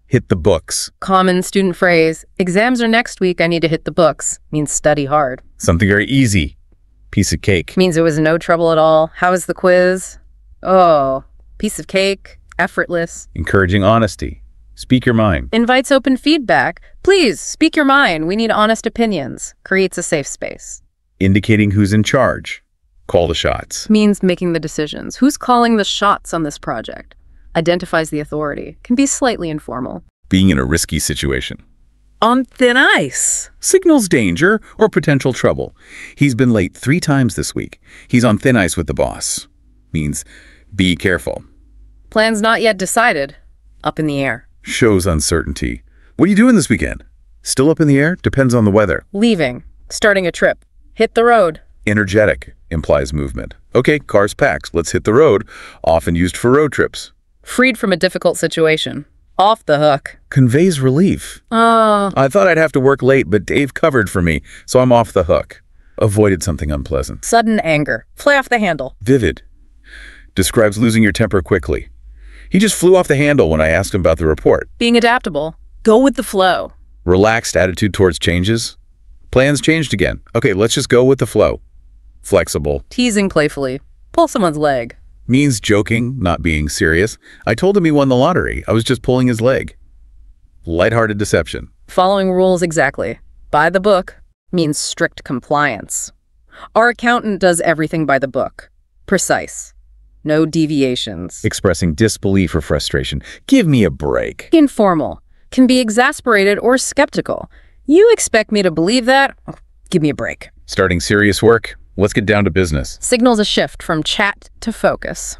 Hit the books. Common student phrase, exams are next week, I need to hit the books, means study hard. Something very easy. Piece of cake. Means it was no trouble at all. How was the quiz? Oh, piece of cake, effortless. Encouraging honesty. Speak your mind. Invites open feedback. Please, speak your mind. We need honest opinions. Creates a safe space. Indicating who's in charge. Call the shots. Means making the decisions. Who's calling the shots on this project? Identifies the authority. Can be slightly informal. Being in a risky situation. On thin ice. Signals danger or potential trouble. He's been late 3 times this week. He's on thin ice with the boss. Means be careful. Plans not yet decided. Up in the air. Shows uncertainty. What are you doing this weekend? Still up in the air? Depends on the weather. Leaving. Starting a trip. Hit the road. Energetic. Implies movement. Okay, car's packed. Let's hit the road. Often used for road trips. Freed from a difficult situation. Off the hook. Conveys relief. Oh. I thought I'd have to work late, but Dave covered for me, so I'm off the hook. Avoided something unpleasant. Sudden anger. Fly off the handle. Vivid. Describes losing your temper quickly. He just flew off the handle when I asked him about the report. Being adaptable. Go with the flow. Relaxed attitude towards changes. Plans changed again. Okay, let's just go with the flow. Flexible. Teasing playfully. Pull someone's leg. Means joking, not being serious. I told him he won the lottery. I was just pulling his leg. Lighthearted deception. Following rules exactly. By the book means strict compliance. Our accountant does everything by the book. Precise. No deviations. Expressing disbelief or frustration. Give me a break. Informal. Can be exasperated or skeptical. You expect me to believe that? Oh, give me a break. Starting serious work. Let's get down to business. Signals a shift from chat to focus.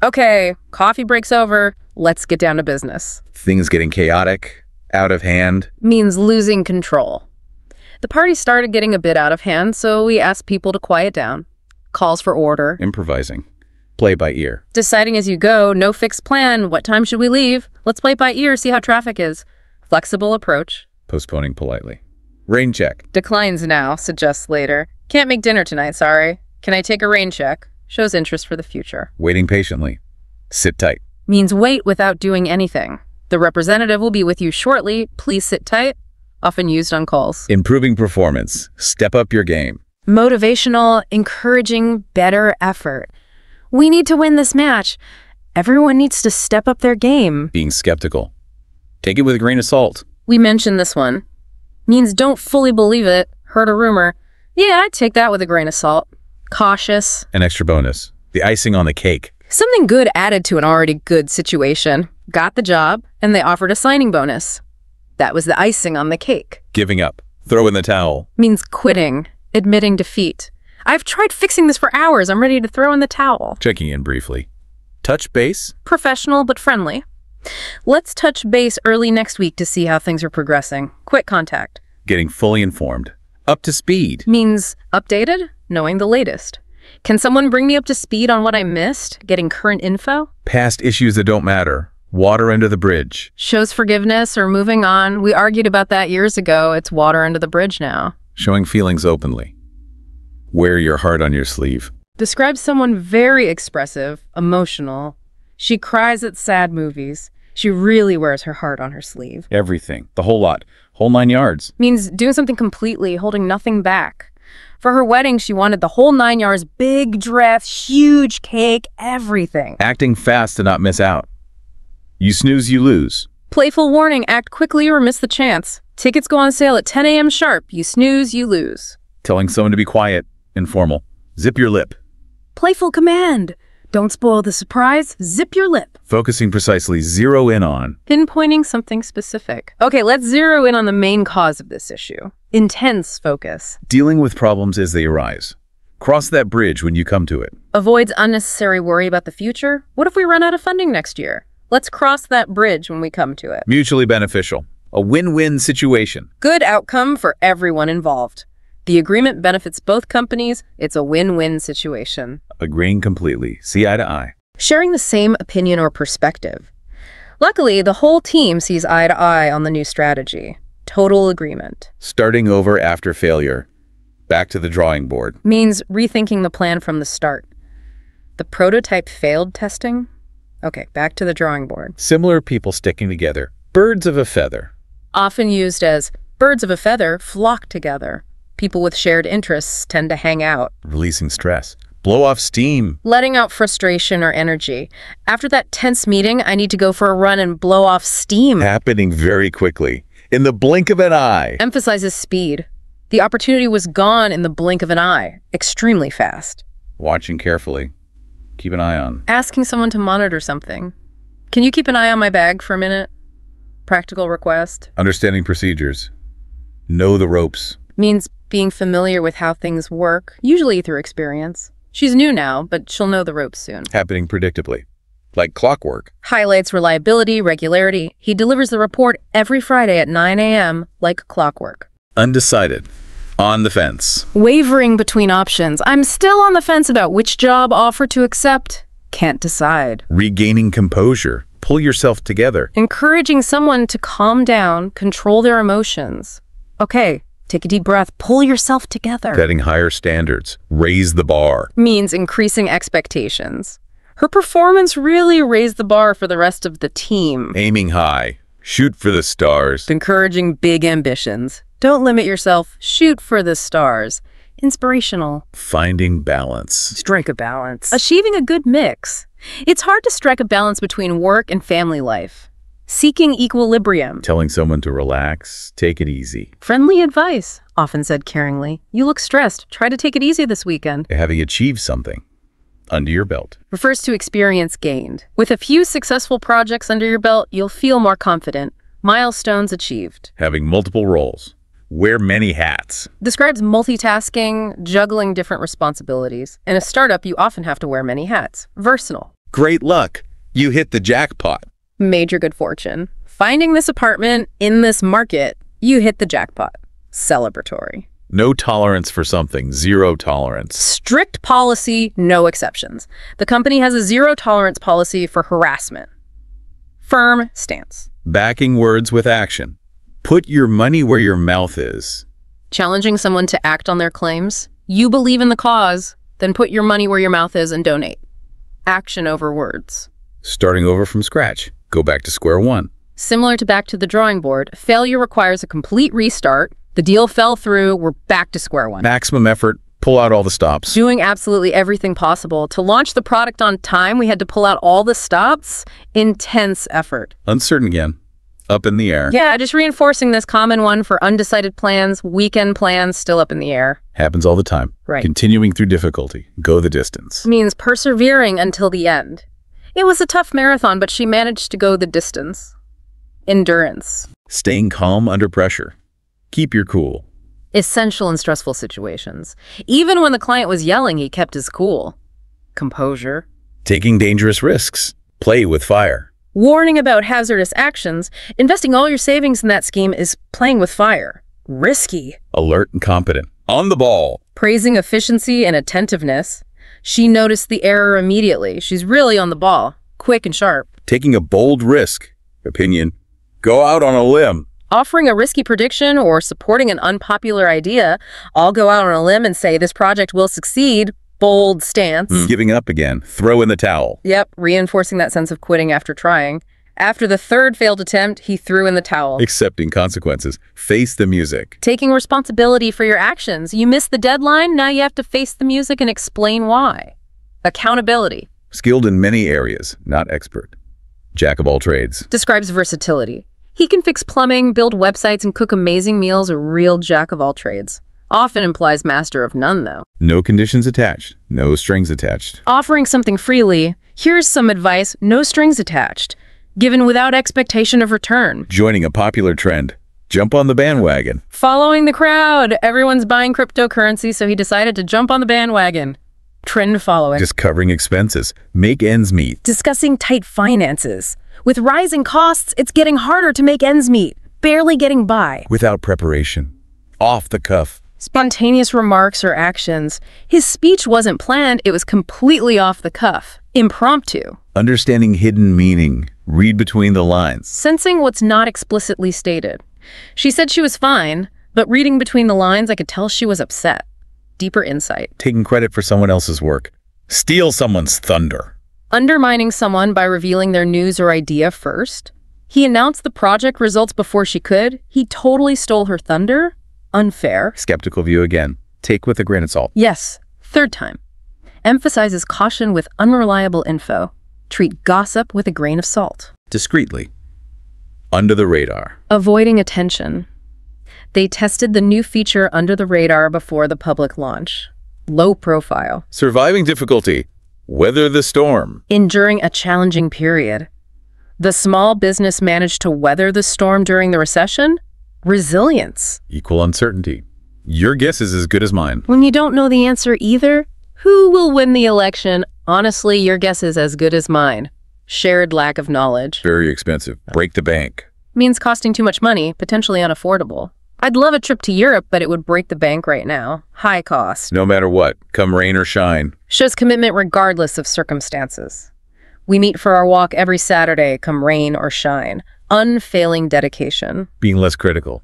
Okay, coffee break's over. Let's get down to business. Things getting chaotic, out of hand. Means losing control. The party started getting a bit out of hand, so we asked people to quiet down. Calls for order. Improvising. Play by ear. Deciding as you go, no fixed plan. What time should we leave? Let's play by ear, see how traffic is. Flexible approach. Postponing politely. Rain check. Declines now, suggests later. Can't make dinner tonight, sorry. Can I take a rain check? Shows interest for the future. Waiting patiently. Sit tight. Means wait without doing anything. The representative will be with you shortly. Please sit tight. Often used on calls. Improving performance. Step up your game. Motivational, encouraging, better effort. We need to win this match. Everyone needs to step up their game. Being skeptical. Take it with a grain of salt. We mentioned this one. Means don't fully believe it. Heard a rumor. Yeah, I'd take that with a grain of salt. Cautious. An extra bonus. The icing on the cake. Something good added to an already good situation. Got the job, and they offered a signing bonus. That was the icing on the cake. Giving up. Throw in the towel. Means quitting. Admitting defeat. I've tried fixing this for hours. I'm ready to throw in the towel. Checking in briefly. Touch base. Professional but friendly. Let's touch base early next week to see how things are progressing. Quick contact. Getting fully informed. Up to speed. Means updated, knowing the latest. Can someone bring me up to speed on what I missed? Getting current info? Past issues that don't matter. Water under the bridge. Shows forgiveness or moving on. We argued about that years ago. It's water under the bridge now. Showing feelings openly. Wear your heart on your sleeve. Describes someone very expressive, emotional. She cries at sad movies. She really wears her heart on her sleeve. Everything. The whole lot. Whole 9 yards. Means doing something completely, holding nothing back. For her wedding, she wanted the whole 9 yards, big dress, huge cake, everything. Acting fast to not miss out. You snooze, you lose. Playful warning, act quickly or miss the chance. Tickets go on sale at 10 a.m. sharp. You snooze, you lose. Telling someone to be quiet, informal. Zip your lip. Playful command. Don't spoil the surprise, zip your lip. Focusing precisely, zero in on. Pinpointing something specific. Okay, let's zero in on the main cause of this issue. Intense focus. Dealing with problems as they arise. Cross that bridge when you come to it. Avoids unnecessary worry about the future. What if we run out of funding next year? Let's cross that bridge when we come to it. Mutually beneficial. A win-win situation. Good outcome for everyone involved. The agreement benefits both companies. It's a win-win situation. Agreeing completely. See eye to eye. Sharing the same opinion or perspective. Luckily, the whole team sees eye to eye on the new strategy. Total agreement. Starting over after failure. Back to the drawing board. Means rethinking the plan from the start. The prototype failed testing? Okay, back to the drawing board. Similar people sticking together. Birds of a feather. Often used as birds of a feather flock together. People with shared interests tend to hang out. Releasing stress. Blow off steam. Letting out frustration or energy. After that tense meeting, I need to go for a run and blow off steam. Happening very quickly. In the blink of an eye. Emphasizes speed. The opportunity was gone in the blink of an eye. Extremely fast. Watching carefully. Keep an eye on. Asking someone to monitor something. Can you keep an eye on my bag for a minute? Practical request. Understanding procedures. Know the ropes. Means being familiar with how things work, usually through experience. She's new now, but she'll know the ropes soon. Happening predictably. Like clockwork. Highlights reliability, regularity. He delivers the report every Friday at 9 a.m. like clockwork. Undecided. On the fence. Wavering between options. I'm still on the fence about which job offer to accept. Can't decide. Regaining composure. Pull yourself together. Encouraging someone to calm down, control their emotions. Okay, take a deep breath. Pull yourself together. Setting higher standards. Raise the bar. Means increasing expectations. Her performance really raised the bar for the rest of the team. Aiming high. Shoot for the stars. Encouraging big ambitions. Don't limit yourself. Shoot for the stars. Inspirational. Finding balance. Strike a balance. Achieving a good mix. It's hard to strike a balance between work and family life. Seeking equilibrium. Telling someone to relax, take it easy. Friendly advice, often said caringly. You look stressed. Try to take it easy this weekend. Having achieved something under your belt. Refers to experience gained. With a few successful projects under your belt, you'll feel more confident. Milestones achieved. Having multiple roles. Wear many hats. Describes multitasking, juggling different responsibilities. In a startup, you often have to wear many hats. Versatile. Great luck. You hit the jackpot. Major good fortune. Finding this apartment in this market, you hit the jackpot. Celebratory. No tolerance for something. Zero tolerance. Strict policy, no exceptions. The company has a zero tolerance policy for harassment. Firm stance. Backing words with action. Put your money where your mouth is. Challenging someone to act on their claims. You believe in the cause, then put your money where your mouth is and donate. Action over words. Starting over from scratch. Go back to square one. Similar to back to the drawing board, failure requires a complete restart. The deal fell through, we're back to square one. Maximum effort, pull out all the stops. Doing absolutely everything possible. To launch the product on time, we had to pull out all the stops. Intense effort. Uncertain again. Up in the air. Yeah, just reinforcing this common one for undecided plans, weekend plans, still up in the air. Happens all the time. Right. Continuing through difficulty. Go the distance. Means persevering until the end. It was a tough marathon, but she managed to go the distance. Endurance. Staying calm under pressure. Keep your cool. Essential in stressful situations. Even when the client was yelling, he kept his cool. Composure. Taking dangerous risks. Play with fire. Warning about hazardous actions. Investing all your savings in that scheme is playing with fire. Risky. Alert and competent. On the ball. Praising efficiency and attentiveness. She noticed the error immediately. She's really on the ball. Quick and sharp. Taking a bold risk. Opinion. Go out on a limb. Offering a risky prediction or supporting an unpopular idea. I'll go out on a limb and say this project will succeed. Bold stance. Giving up again. Throw in the towel. Yep, reinforcing that sense of quitting after trying. After the third failed attempt, he threw in the towel. Accepting consequences. Face the music. Taking responsibility for your actions. You missed the deadline, now you have to face the music and explain why. Accountability. Skilled in many areas, not expert. Jack of all trades. Describes versatility. He can fix plumbing, build websites, and cook amazing meals, a real jack of all trades. Often implies master of none, though. No conditions attached. No strings attached. Offering something freely. Here's some advice, no strings attached. Given without expectation of return. Joining a popular trend. Jump on the bandwagon. Following the crowd. Everyone's buying cryptocurrency, so he decided to jump on the bandwagon. Trend following. Just covering expenses. Make ends meet. Discussing tight finances. With rising costs, it's getting harder to make ends meet. Barely getting by. Without preparation. Off the cuff. Spontaneous remarks or actions. His speech wasn't planned, it was completely off the cuff. Impromptu. Understanding hidden meaning. Read between the lines. Sensing what's not explicitly stated. She said she was fine, but reading between the lines, I could tell she was upset. Deeper insight. Taking credit for someone else's work. Steal someone's thunder. Undermining someone by revealing their news or idea first. He announced the project results before she could. He totally stole her thunder. Unfair. Skeptical view again. Take with a grain of salt. Yes. Third time. Emphasizes caution with unreliable info. Treat gossip with a grain of salt. Discreetly. Under the radar. Avoiding attention. They tested the new feature under the radar before the public launch. Low profile. Surviving difficulty. Weather the storm. Enduring a challenging period. The small business managed to weather the storm during the recession. Resilience. Equal uncertainty. Your guess is as good as mine. When you don't know the answer either, who will win the election? Honestly, your guess is as good as mine. Shared lack of knowledge. Very expensive. Break the bank. Means costing too much money, potentially unaffordable. I'd love a trip to Europe, but it would break the bank right now. High cost. No matter what, come rain or shine. Shows commitment regardless of circumstances. We meet for our walk every Saturday, come rain or shine. Unfailing dedication. Being less critical.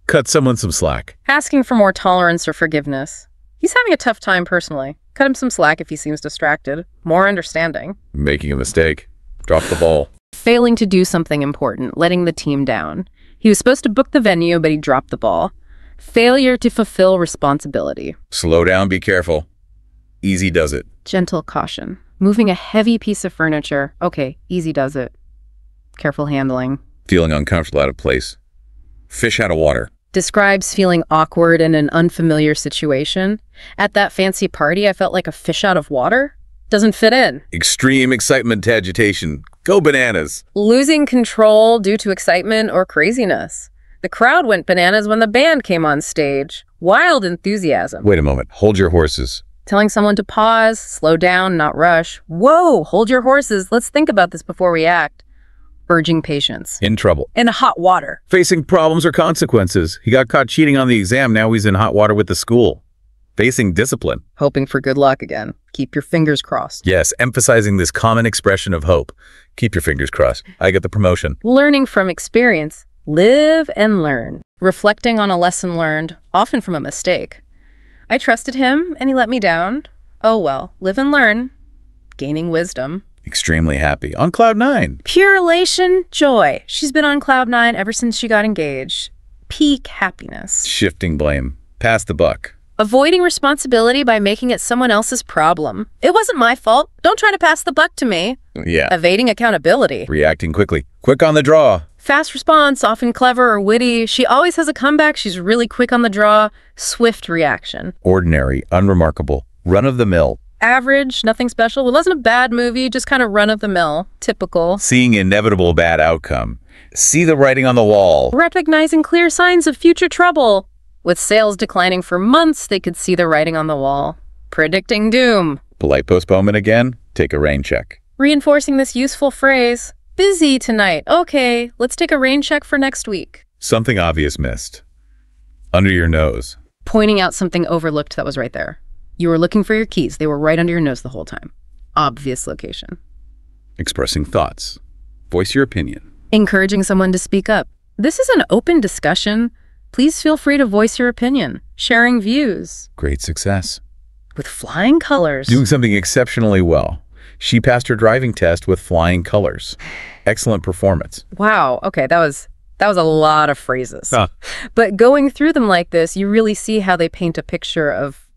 Cut someone some slack. Asking for more tolerance or forgiveness. He's having a tough time personally. Cut him some slack if he seems distracted. More understanding. Making a mistake. Drop the ball. Failing to do something important, letting the team down. He was supposed to book the venue, but he dropped the ball. Failure to fulfill responsibility. Slow down, be careful. Easy does it. Gentle caution. Moving a heavy piece of furniture. Okay, easy does it. Careful handling. Feeling uncomfortable out of place. Fish out of water. Describes feeling awkward in an unfamiliar situation. At that fancy party, I felt like a fish out of water. Doesn't fit in. Extreme excitement to agitation. Go bananas. Losing control due to excitement or craziness. The crowd went bananas when the band came on stage. Wild enthusiasm. Wait a moment. Hold your horses. Telling someone to pause, slow down, not rush. Whoa, hold your horses. Let's think about this before we act. Urging patience. In trouble. In hot water. Facing problems or consequences. He got caught cheating on the exam. Now he's in hot water with the school. Facing discipline. Hoping for good luck again. Keep your fingers crossed. Yes, emphasizing this common expression of hope. Keep your fingers crossed. I get the promotion. Learning from experience. Live and learn. Reflecting on a lesson learned, often from a mistake. I trusted him and he let me down. Oh well, live and learn. Gaining wisdom. Extremely happy. On cloud 9. Pure elation, joy. She's been on cloud 9 ever since she got engaged. Peak happiness. Shifting blame. Pass the buck. Avoiding responsibility by making it someone else's problem. It wasn't my fault. Don't try to pass the buck to me. Yeah. Evading accountability. Reacting quickly. Quick on the draw. Fast response, often clever or witty. She always has a comeback. She's really quick on the draw. Swift reaction. Ordinary. Unremarkable. Run-of-the-mill. Average, nothing special. It wasn't a bad movie, just kind of run-of-the-mill. Typical. Seeing inevitable bad outcome. See the writing on the wall. Recognizing clear signs of future trouble. With sales declining for months, they could see the writing on the wall. Predicting doom. Polite postponement again. Take a rain check. Reinforcing this useful phrase. Busy tonight. Okay, let's take a rain check for next week. Something obvious missed. Under your nose. Pointing out something overlooked that was right there. You were looking for your keys. They were right under your nose the whole time. Obvious location. Expressing thoughts. Voice your opinion. Encouraging someone to speak up. This is an open discussion. Please feel free to voice your opinion. Sharing views. Great success. With flying colors. Doing something exceptionally well. She passed her driving test with flying colors. Excellent performance. Wow. Okay, that was a lot of phrases. But going through them like this, you really see how they paint a picture of,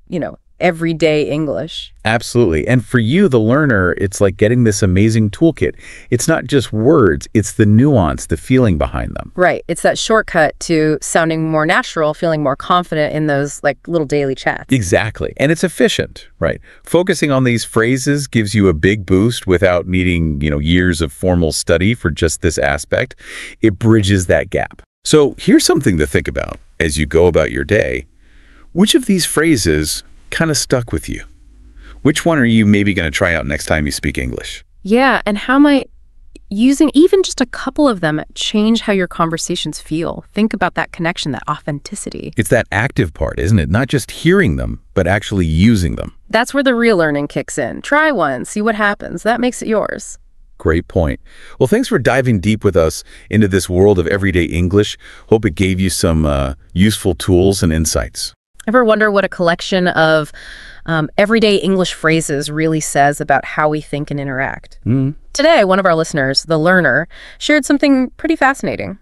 everyday English. Absolutely. And for you, the learner, it's like getting this amazing toolkit. It's not just words, it's the nuance, the feeling behind them. Right. It's that shortcut to sounding more natural, feeling more confident in those like little daily chats. Exactly. And it's efficient, right? Focusing on these phrases gives you a big boost without needing, years of formal study for just this aspect. It bridges that gap. So here's something to think about as you go about your day. Which of these phrases kind of stuck with you? Which one are you maybe going to try out next time you speak English? Yeah, and how might using even just a couple of them change how your conversations feel? Think about that connection, that authenticity. It's that active part, isn't it? Not just hearing them, but actually using them. That's where the real learning kicks in. Try one, see what happens. That makes it yours. Great point. Well, thanks for diving deep with us into this world of everyday English. Hope it gave you some useful tools and insights. Ever wonder what a collection of everyday English phrases really says about how we think and interact? Today, one of our listeners, The Learner, shared something pretty fascinating.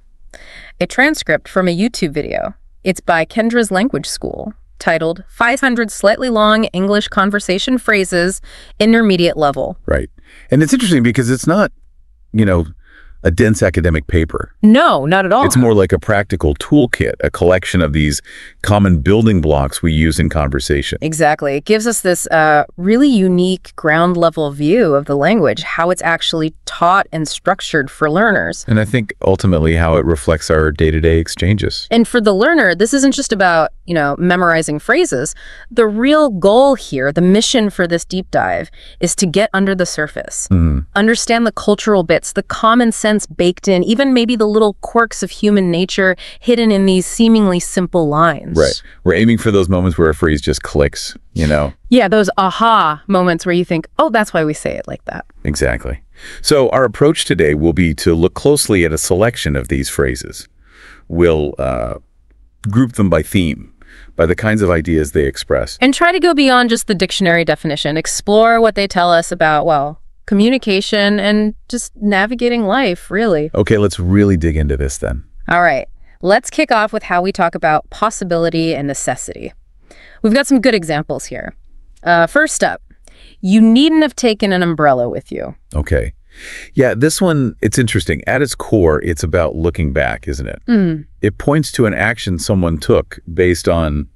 A transcript from a YouTube video. It's by Kendra's Language School, titled 500 Slightly Long English Conversation Phrases, Intermediate Level. Right. And it's interesting because it's not, a dense academic paper. No, not at all. It's more like a practical toolkit, a collection of these common building blocks we use in conversation. Exactly. It gives us this really unique ground-level view of the language, how it's actually taught and structured for learners. And I think ultimately how it reflects our day-to-day exchanges. And for the learner, this isn't just about, memorizing phrases. The real goal here, the mission for this deep dive, is to get under the surface, understand the cultural bits, the common sense baked in, even maybe the little quirks of human nature hidden in these seemingly simple lines. Right. We're aiming for those moments where a phrase just clicks, Yeah, those aha moments where you think, oh, that's why we say it like that. Exactly. So our approach today will be to look closely at a selection of these phrases. We'll group them by theme, by the kinds of ideas they express. And try to go beyond just the dictionary definition, explore what they tell us about, communication and just navigating life, really. Okay, let's really dig into this then. All right, let's kick off with how we talk about possibility and necessity. We've got some good examples here. First up, you needn't have taken an umbrella with you. Okay. Yeah, this one, it's interesting. At its core, it's about looking back, isn't it? It points to an action someone took based on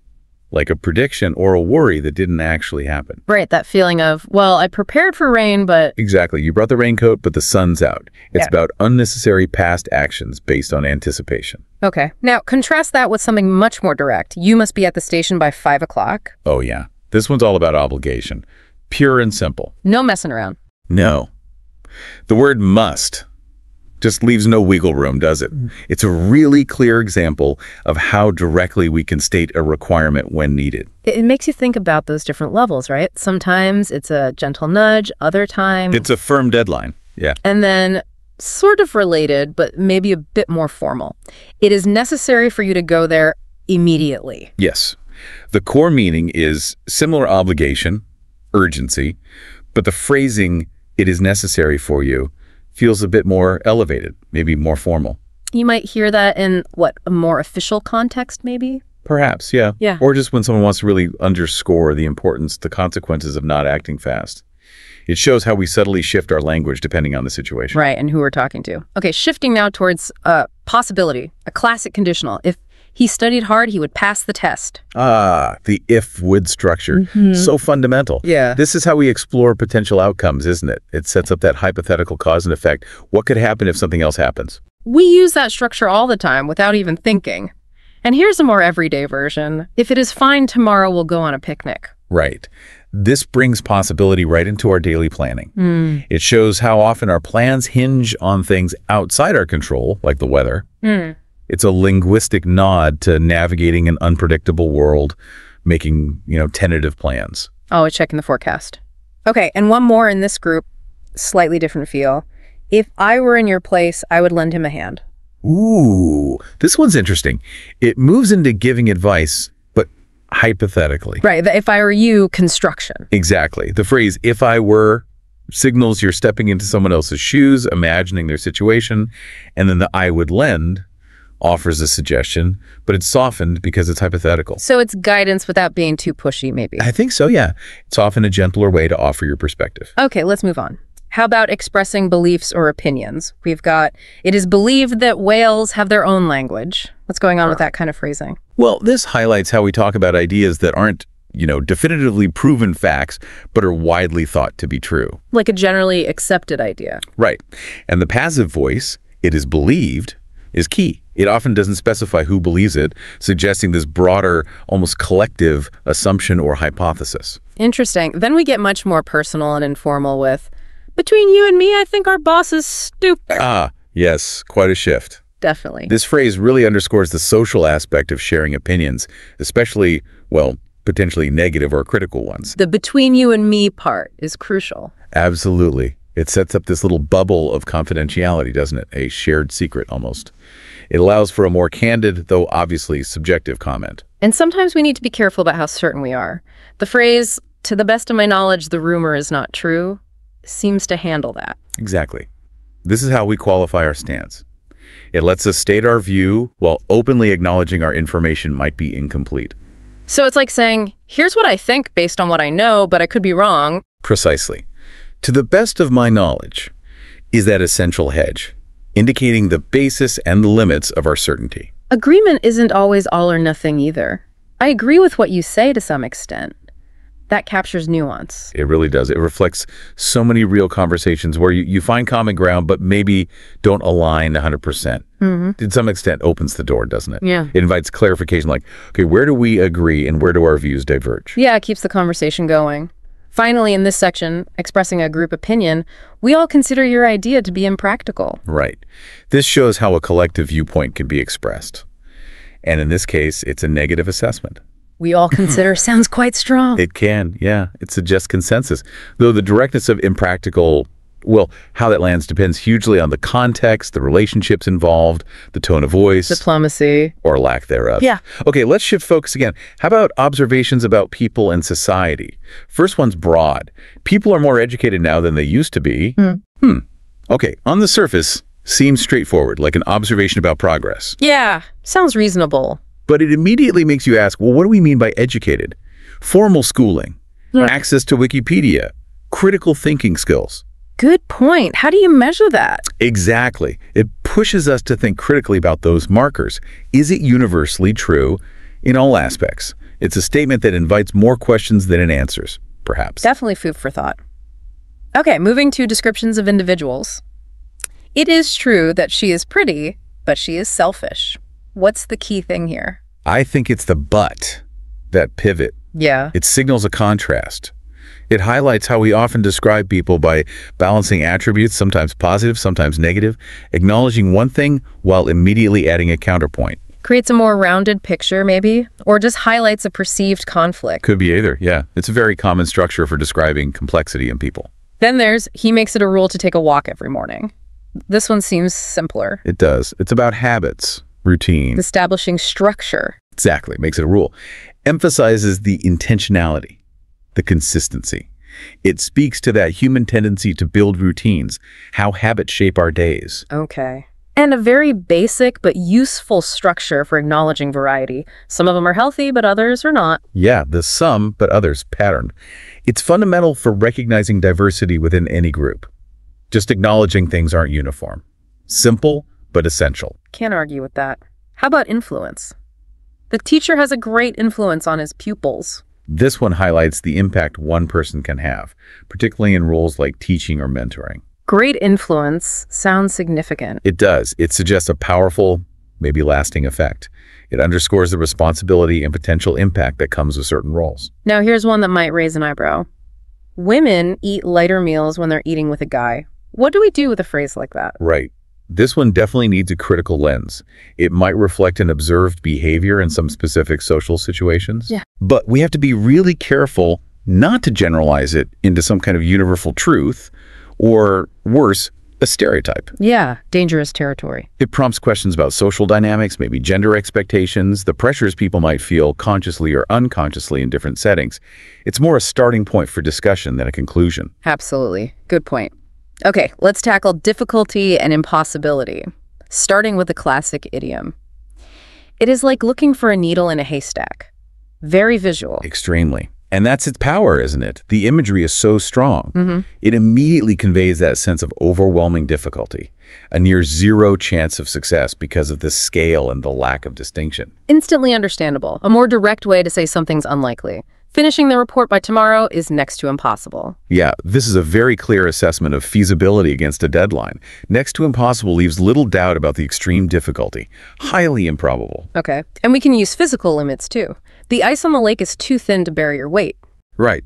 like a prediction or a worry that didn't actually happen. Right, that feeling of, well, I prepared for rain, but... Exactly. You brought the raincoat, but the sun's out. It's about unnecessary past actions based on anticipation. Okay. Now, contrast that with something much more direct. You must be at the station by 5 o'clock. Oh, yeah. This one's all about obligation. Pure and simple. No messing around. No. The word must just leaves no wiggle room, does it? It's a really clear example of how directly we can state a requirement when needed. It makes you think about those different levels, right? Sometimes it's a gentle nudge, other times... It's a firm deadline, yeah. And then, sort of related, but maybe a bit more formal. It is necessary for you to go there immediately. Yes. The core meaning is similar obligation, urgency, but the phrasing, it is necessary for you, feels a bit more elevated, maybe more formal. You might hear that in, a more official context, maybe? Perhaps, yeah. Yeah. Or just when someone wants to really underscore the importance, the consequences of not acting fast. It shows how we subtly shift our language depending on the situation. Right, and who we're talking to. Okay, shifting now towards possibility, a classic conditional. If he studied hard, he would pass the test. Ah, the if-would structure. So fundamental. Yeah. This is how we explore potential outcomes, isn't it? It sets up that hypothetical cause and effect. What could happen if something else happens? We use that structure all the time without even thinking. And here's a more everyday version. If it is fine tomorrow, we'll go on a picnic. Right. This brings possibility right into our daily planning. It shows how often our plans hinge on things outside our control, like the weather. It's a linguistic nod to navigating an unpredictable world, making, tentative plans. Always checking the forecast. Okay, and one more in this group, slightly different feel. If I were in your place, I would lend him a hand. Ooh, this one's interesting. It moves into giving advice, but hypothetically. Right, the if I were you construction. Exactly. The phrase, if I were, signals you're stepping into someone else's shoes, imagining their situation, and then the I would lend offers a suggestion, but it's softened because it's hypothetical. So it's guidance without being too pushy, maybe. I think so, yeah. It's often a gentler way to offer your perspective. Okay, let's move on. How about expressing beliefs or opinions? We've got, it is believed that whales have their own language. What's going on with that kind of phrasing? Well, this highlights how we talk about ideas that aren't, definitively proven facts, but are widely thought to be true. Like a generally accepted idea. Right. And the passive voice, it is believed, is key. It often doesn't specify who believes it, suggesting this broader, almost collective assumption or hypothesis. Interesting. Then we get much more personal and informal with, between you and me, I think our boss is stupid. Ah, yes, quite a shift. Definitely. This phrase really underscores the social aspect of sharing opinions, especially, well, potentially negative or critical ones. The between you and me part is crucial. Absolutely. It sets up this little bubble of confidentiality, doesn't it? A shared secret, almost. It allows for a more candid, though obviously subjective comment. And sometimes we need to be careful about how certain we are. The phrase, to the best of my knowledge, the rumor is not true, seems to handle that. Exactly. This is how we qualify our stance. It lets us state our view while openly acknowledging our information might be incomplete. So it's like saying, here's what I think based on what I know, but I could be wrong. Precisely. To the best of my knowledge is that essential hedge, indicating the basis and the limits of our certainty. Agreement isn't always all or nothing either. I agree with what you say to some extent. That captures nuance. It really does. It reflects so many real conversations where you find common ground, but maybe don't align 100%. To some extent opens the door, doesn't it? Yeah. It invites clarification like, okay, where do we agree and where do our views diverge? Yeah, it keeps the conversation going. Finally, in this section, expressing a group opinion, we all consider your idea to be impractical. Right. This shows how a collective viewpoint can be expressed. And in this case, it's a negative assessment. We all consider sounds quite strong. It can, yeah. It suggests consensus. Though the directness of impractical, well, how that lands depends hugely on the context, the relationships involved, the tone of voice. Diplomacy. Or lack thereof. Yeah. Okay, let's shift focus again. How about observations about people and society? First one's broad. People are more educated now than they used to be. Okay, on the surface, seems straightforward, like an observation about progress. Yeah, sounds reasonable. But it immediately makes you ask, well, what do we mean by educated? Formal schooling, access to Wikipedia, critical thinking skills. Good point. How do you measure that? Exactly. It pushes us to think critically about those markers. Is it universally true in all aspects? It's a statement that invites more questions than it answers, perhaps. Definitely food for thought. Okay, moving to descriptions of individuals. It is true that she is pretty, but she is selfish. What's the key thing here? I think it's the but, that pivot. Yeah. It signals a contrast. It highlights how we often describe people by balancing attributes, sometimes positive, sometimes negative, acknowledging one thing while immediately adding a counterpoint. Creates a more rounded picture, maybe? Or just highlights a perceived conflict. Could be either, yeah. It's a very common structure for describing complexity in people. Then there's, he makes it a rule to take a walk every morning. This one seems simpler. It does. It's about habits, routine. Establishing structure. Exactly. Makes it a rule. Emphasizes the intentionality, the consistency. It speaks to that human tendency to build routines, how habits shape our days. Okay. And a very basic but useful structure for acknowledging variety. Some of them are healthy, but others are not. Yeah, the some, but others pattern. It's fundamental for recognizing diversity within any group. Just acknowledging things aren't uniform. Simple, but essential. Can't argue with that. How about influence? The teacher has a great influence on his pupils. This one highlights the impact one person can have, particularly in roles like teaching or mentoring. Great influence sounds significant. It does. It suggests a powerful, maybe lasting effect. It underscores the responsibility and potential impact that comes with certain roles. Now here's one that might raise an eyebrow. Women eat lighter meals when they're eating with a guy. What do we do with a phrase like that? Right. This one definitely needs a critical lens. It might reflect an observed behavior in some specific social situations. Yeah. But we have to be really careful not to generalize it into some kind of universal truth or, worse, a stereotype. Yeah, dangerous territory. It prompts questions about social dynamics, maybe gender expectations, the pressures people might feel consciously or unconsciously in different settings. It's more a starting point for discussion than a conclusion. Absolutely. Good point. Okay, let's tackle difficulty and impossibility, starting with the classic idiom. It is like looking for a needle in a haystack. Very visual. Extremely. And that's its power, isn't it? The imagery is so strong. It immediately conveys that sense of overwhelming difficulty, a near zero chance of success because of the scale and the lack of distinction. Instantly understandable. A more direct way to say something's unlikely. Finishing the report by tomorrow is next to impossible. Yeah, this is a very clear assessment of feasibility against a deadline. Next to impossible leaves little doubt about the extreme difficulty. Highly improbable. Okay. And we can use physical limits too. The ice on the lake is too thin to bear your weight. Right.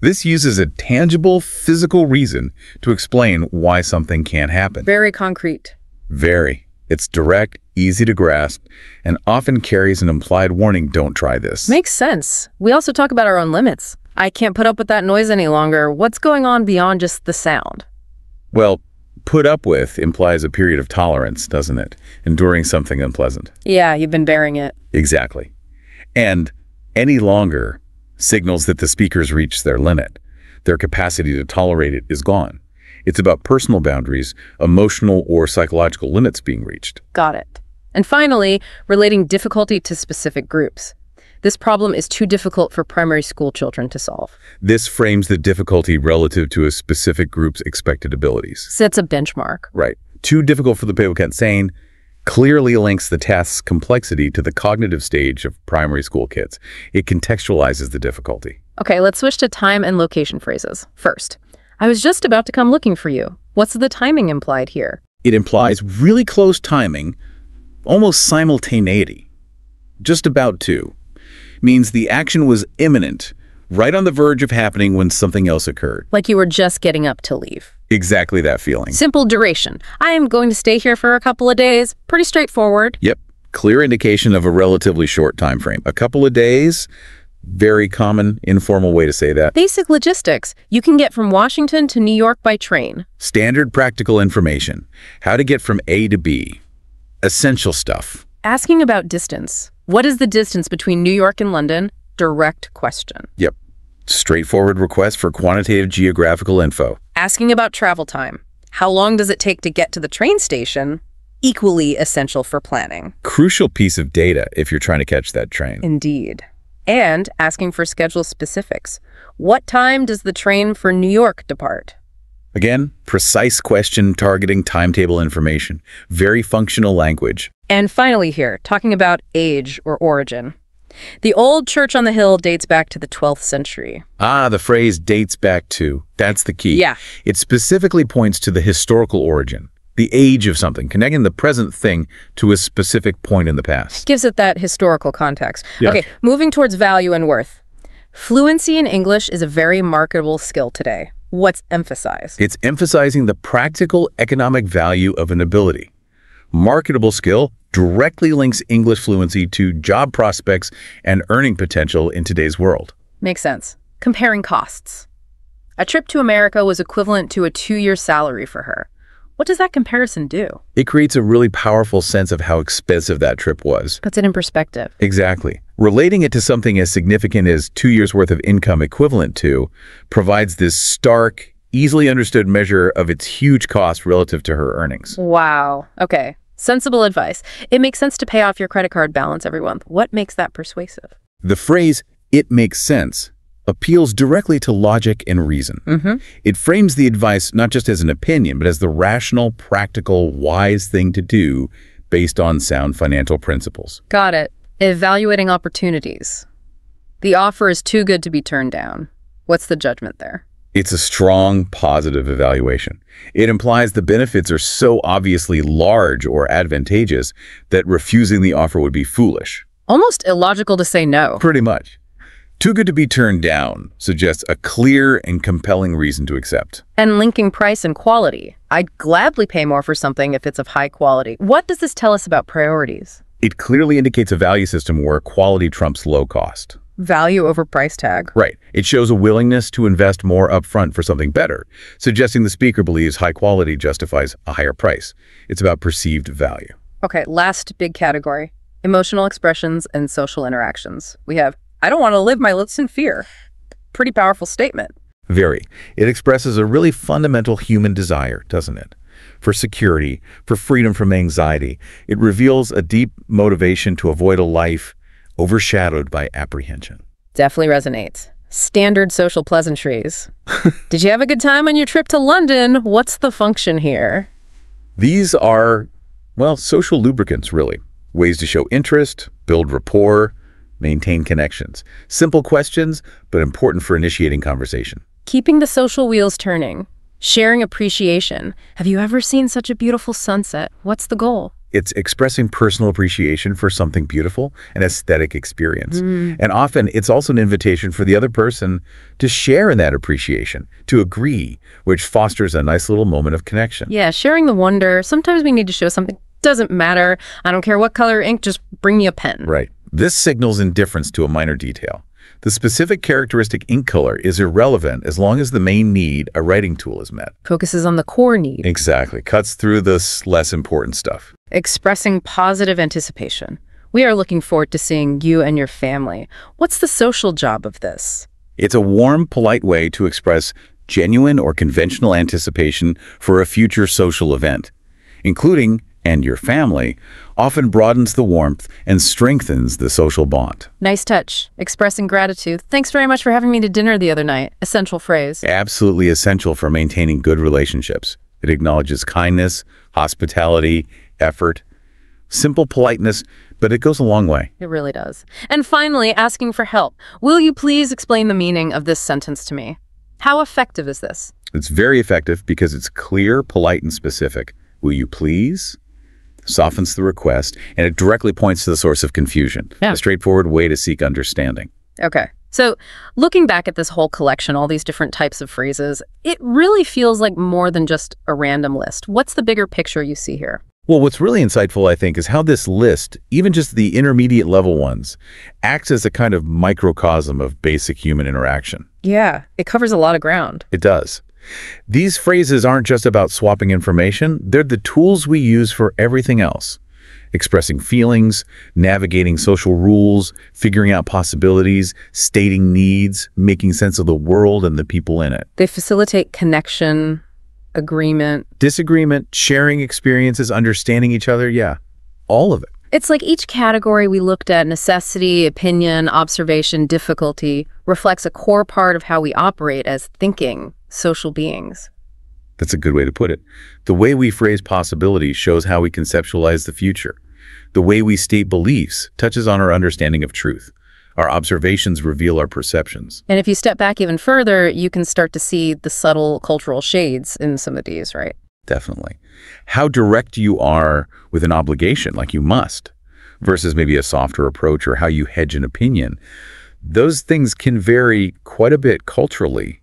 This uses a tangible physical reason to explain why something can't happen. Very concrete. Very. It's direct, easy to grasp, and often carries an implied warning, don't try this. Makes sense. We also talk about our own limits. I can't put up with that noise any longer. What's going on beyond just the sound? Well, put up with implies a period of tolerance, doesn't it? Enduring something unpleasant. Yeah, you've been bearing it. Exactly. And any longer signals that the speaker's reached their limit. Their capacity to tolerate it is gone. It's about personal boundaries, emotional or psychological limits being reached. Got it. And finally, relating difficulty to specific groups. This problem is too difficult for primary school children to solve. This frames the difficulty relative to a specific group's expected abilities. Sets a benchmark. Right. Too difficult for the people sane clearly links the task's complexity to the cognitive stage of primary school kids. It contextualizes the difficulty. Okay, let's switch to time and location phrases. First, I was just about to come looking for you. What's the timing implied here? It implies really close timing, almost simultaneity. Just about to means the action was imminent, right on the verge of happening when something else occurred. Like you were just getting up to leave. Exactly that feeling. Simple duration. I am going to stay here for a couple of days. Pretty straightforward. Yep. Clear indication of a relatively short time frame. A couple of days, very common, informal way to say that. Basic logistics. You can get from Washington to New York by train. Standard practical information. How to get from A to B. Essential stuff. Asking about distance. What is the distance between New York and London? Direct question. Yep. Straightforward request for quantitative geographical info. Asking about travel time. How long does it take to get to the train station? Equally essential for planning. Crucial piece of data if you're trying to catch that train. Indeed. And asking for schedule specifics. What time does the train for New York depart? Again, precise question targeting timetable information. Very functional language. And finally here, talking about age or origin. The old church on the hill dates back to the 12th century. Ah, the phrase dates back to. That's the key. Yeah. It specifically points to the historical origin, the age of something, connecting the present thing to a specific point in the past. Gives it that historical context. Yeah. Okay, moving towards value and worth. Fluency in English is a very marketable skill today. What's emphasized? It's emphasizing the practical economic value of an ability. Marketable skill directly links English fluency to job prospects and earning potential in today's world. Makes sense. Comparing costs. A trip to America was equivalent to a 2-year salary for her. What does that comparison do? It creates a really powerful sense of how expensive that trip was. Puts it in perspective. Exactly. Relating it to something as significant as 2 years' worth of income equivalent to provides this stark, easily understood measure of its huge cost relative to her earnings. Wow. Okay. Sensible advice. It makes sense to pay off your credit card balance every month. What makes that persuasive? The phrase, "it makes sense," appeals directly to logic and reason. It frames the advice not just as an opinion, but as the rational, practical, wise thing to do based on sound financial principles. Got it. Evaluating opportunities. The offer is too good to be turned down. What's the judgment there? It's a strong, positive evaluation. It implies the benefits are so obviously large or advantageous that refusing the offer would be foolish. Almost illogical to say no. Pretty much. Too good to be turned down suggests a clear and compelling reason to accept. And linking price and quality. I'd gladly pay more for something if it's of high quality. What does this tell us about priorities? It clearly indicates a value system where quality trumps low cost. Value over price tag. Right. It shows a willingness to invest more upfront for something better, suggesting the speaker believes high quality justifies a higher price. It's about perceived value. Okay, last big category. Emotional expressions and social interactions. We have, I don't want to live my lives in fear. Pretty powerful statement. Very. It expresses a really fundamental human desire, doesn't it? for security, for freedom from anxiety. It reveals a deep motivation to avoid a life overshadowed by apprehension. Definitely resonates. Standard social pleasantries. Did you have a good time on your trip to London? What's the function here? These are, well, social lubricants, really. Ways to show interest, build rapport, maintain connections. Simple questions, but important for initiating conversation. Keeping the social wheels turning. Sharing appreciation. Have you ever seen such a beautiful sunset? What's the goal? It's expressing personal appreciation for something beautiful, an aesthetic experience. And often it's also an invitation for the other person to share in that appreciation, to agree, which fosters a nice little moment of connection. Yeah, sharing the wonder. Sometimes we need to show something. Doesn't matter. I don't care what color ink, just bring me a pen. Right. This signals indifference to a minor detail. The specific characteristic ink color is irrelevant as long as the main need, a writing tool, is met. Focuses on the core need. Exactly. Cuts through this less important stuff. Expressing positive anticipation. We are looking forward to seeing you and your family. What's the social job of this? It's a warm, polite way to express genuine or conventional anticipation for a future social event, including and your family, often broadens the warmth and strengthens the social bond. Nice touch. Expressing gratitude. Thanks very much for having me to dinner the other night. Essential phrase. Absolutely essential for maintaining good relationships. It acknowledges kindness, hospitality, effort, simple politeness, but it goes a long way. It really does. And finally, asking for help. Will you please explain the meaning of this sentence to me? How effective is this? It's very effective because it's clear, polite, and specific. Will you please? Softens the request, and it directly points to the source of confusion. Yeah. A straightforward way to seek understanding. Okay. So looking back at this whole collection, all these different types of phrases, it really feels like more than just a random list. What's the bigger picture you see here? Well, what's really insightful, I think, is how this list, even just the intermediate level ones, acts as a kind of microcosm of basic human interaction. Yeah, it covers a lot of ground. It does. These phrases aren't just about swapping information, they're the tools we use for everything else. Expressing feelings, navigating social rules, figuring out possibilities, stating needs, making sense of the world and the people in it. They facilitate connection, agreement. Disagreement, sharing experiences, understanding each other, yeah, all of it. It's like each category we looked at, necessity, opinion, observation, difficulty, reflects a core part of how we operate as thinking social beings. That's a good way to put it. The way we phrase possibilities shows how we conceptualize the future. The way we state beliefs touches on our understanding of truth. Our observations reveal our perceptions. And if you step back even further, you can start to see the subtle cultural shades in some of these, right? Definitely. How direct you are with an obligation, like you must, versus maybe a softer approach, or how you hedge an opinion. Those things can vary quite a bit culturally,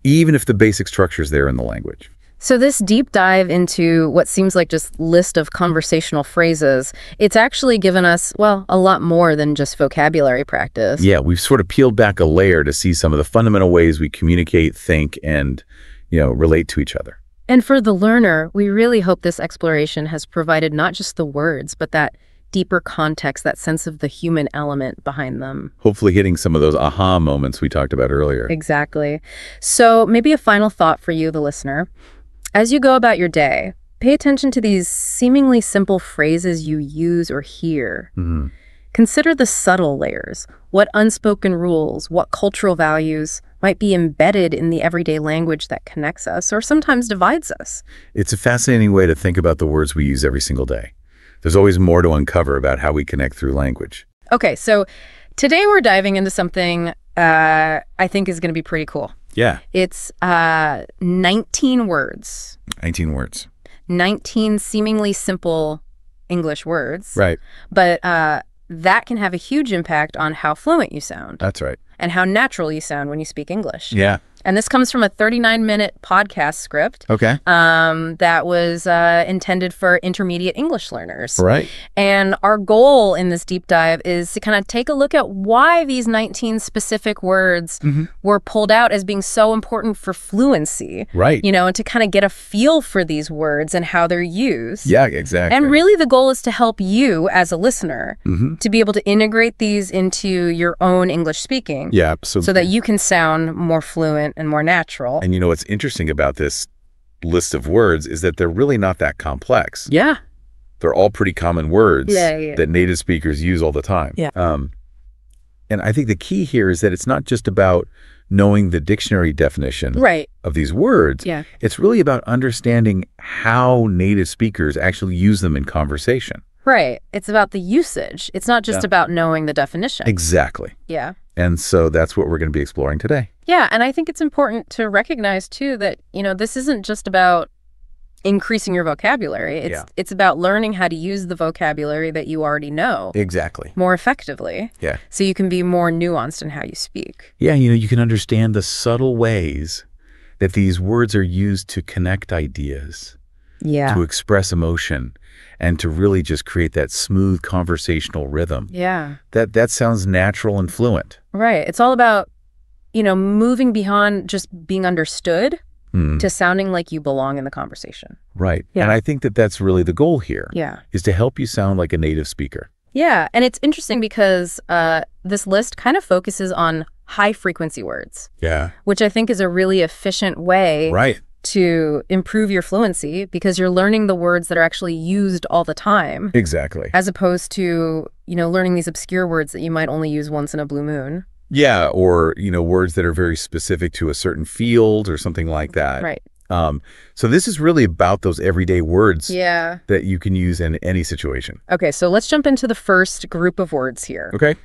even if the basic structure is there in the language. So this deep dive into what seems like just list of conversational phrases, it's actually given us, well, a lot more than just vocabulary practice. Yeah, we've sort of peeled back a layer to see some of the fundamental ways we communicate, think, and, relate to each other. And for the learner, we really hope this exploration has provided not just the words, but that deeper context, that sense of the human element behind them. Hopefully hitting some of those aha moments we talked about earlier. Exactly. So maybe a final thought for you, the listener. As you go about your day, pay attention to these seemingly simple phrases you use or hear. Mm-hmm. Consider the subtle layers. What unspoken rules, what cultural values might be embedded in the everyday language that connects us or sometimes divides us. It's a fascinating way to think about the words we use every single day. There's always more to uncover about how we connect through language. Okay, so today we're diving into something I think is going to be pretty cool. Yeah. It's 19 words. 19 words. 19 seemingly simple English words. Right. But that can have a huge impact on how fluent you sound. That's right. And how natural you sound when you speak English. Yeah. And this comes from a 39-minute podcast script. Okay. That was intended for intermediate English learners. Right. And our goal in this deep dive is to kind of take a look at why these 19 specific words were pulled out as being so important for fluency. Right. And to kind of get a feel for these words and how they're used. Yeah, exactly. And really the goal is to help you as a listener to be able to integrate these into your own English speaking. Yeah, absolutely. So that you can sound more fluent and more natural. And what's interesting about this list of words is that they're really not that complex. Yeah. They're all pretty common words that native speakers use all the time. Yeah. And I think the key here is that it's not just about knowing the dictionary definition of these words. Yeah. It's really about understanding how native speakers actually use them in conversation. Right. It's about the usage. It's not just about knowing the definition. Exactly. Yeah. And so that's what we're going to be exploring today. Yeah. And I think it's important to recognize, too, that, this isn't just about increasing your vocabulary. It's about learning how to use the vocabulary that you already know. Exactly. More effectively. Yeah. So you can be more nuanced in how you speak. Yeah. You can understand the subtle ways that these words are used to connect ideas. Yeah. To express emotion and to really just create that smooth conversational rhythm. Yeah. That sounds natural and fluent. Right. It's all about, moving beyond just being understood to sounding like you belong in the conversation. Right. Yeah. And I think that that's really the goal here. Yeah. Is to help you sound like a native speaker. Yeah. And it's interesting because this list kind of focuses on high frequency words. Yeah. Which I think is a really efficient way to improve your fluency because you're learning the words that are actually used all the time. Exactly. As opposed to, learning these obscure words that you might only use once in a blue moon. Yeah, or, words that are very specific to a certain field or something like that. Right. So this is really about those everyday words that you can use in any situation. Okay, so let's jump into the first group of words here. Okay.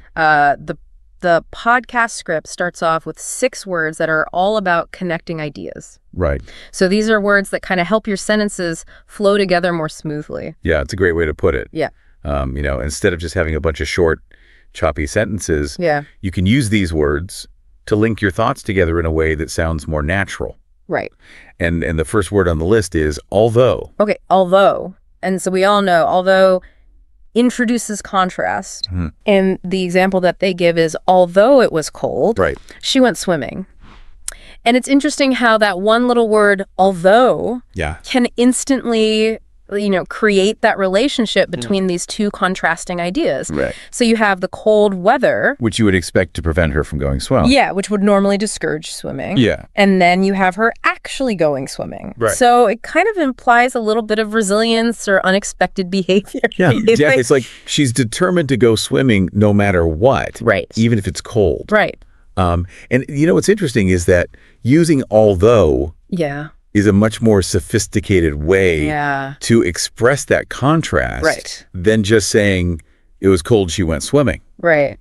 The podcast script starts off with 6 words that are all about connecting ideas. Right. So these are words that kind of help your sentences flow together more smoothly. Yeah, it's a great way to put it. Yeah. Instead of just having a bunch of short, choppy sentences, you can use these words to link your thoughts together in a way that sounds more natural. Right. And the first word on the list is although. Okay, although. And so we all know, although introduces contrast. And the example that they give is, although it was cold, she went swimming. And it's interesting how that one little word, although, can instantly, create that relationship between these two contrasting ideas. Right. So you have the cold weather. Which you would expect to prevent her from going swimming. Yeah, which would normally discourage swimming. Yeah. And then you have her actually going swimming. Right. So it kind of implies a little bit of resilience or unexpected behavior. Yeah, exactly. It's like she's determined to go swimming no matter what. Right. Even if it's cold. Right. And what's interesting is that using although is a much more sophisticated way to express that contrast than just saying it was cold, she went swimming. Right.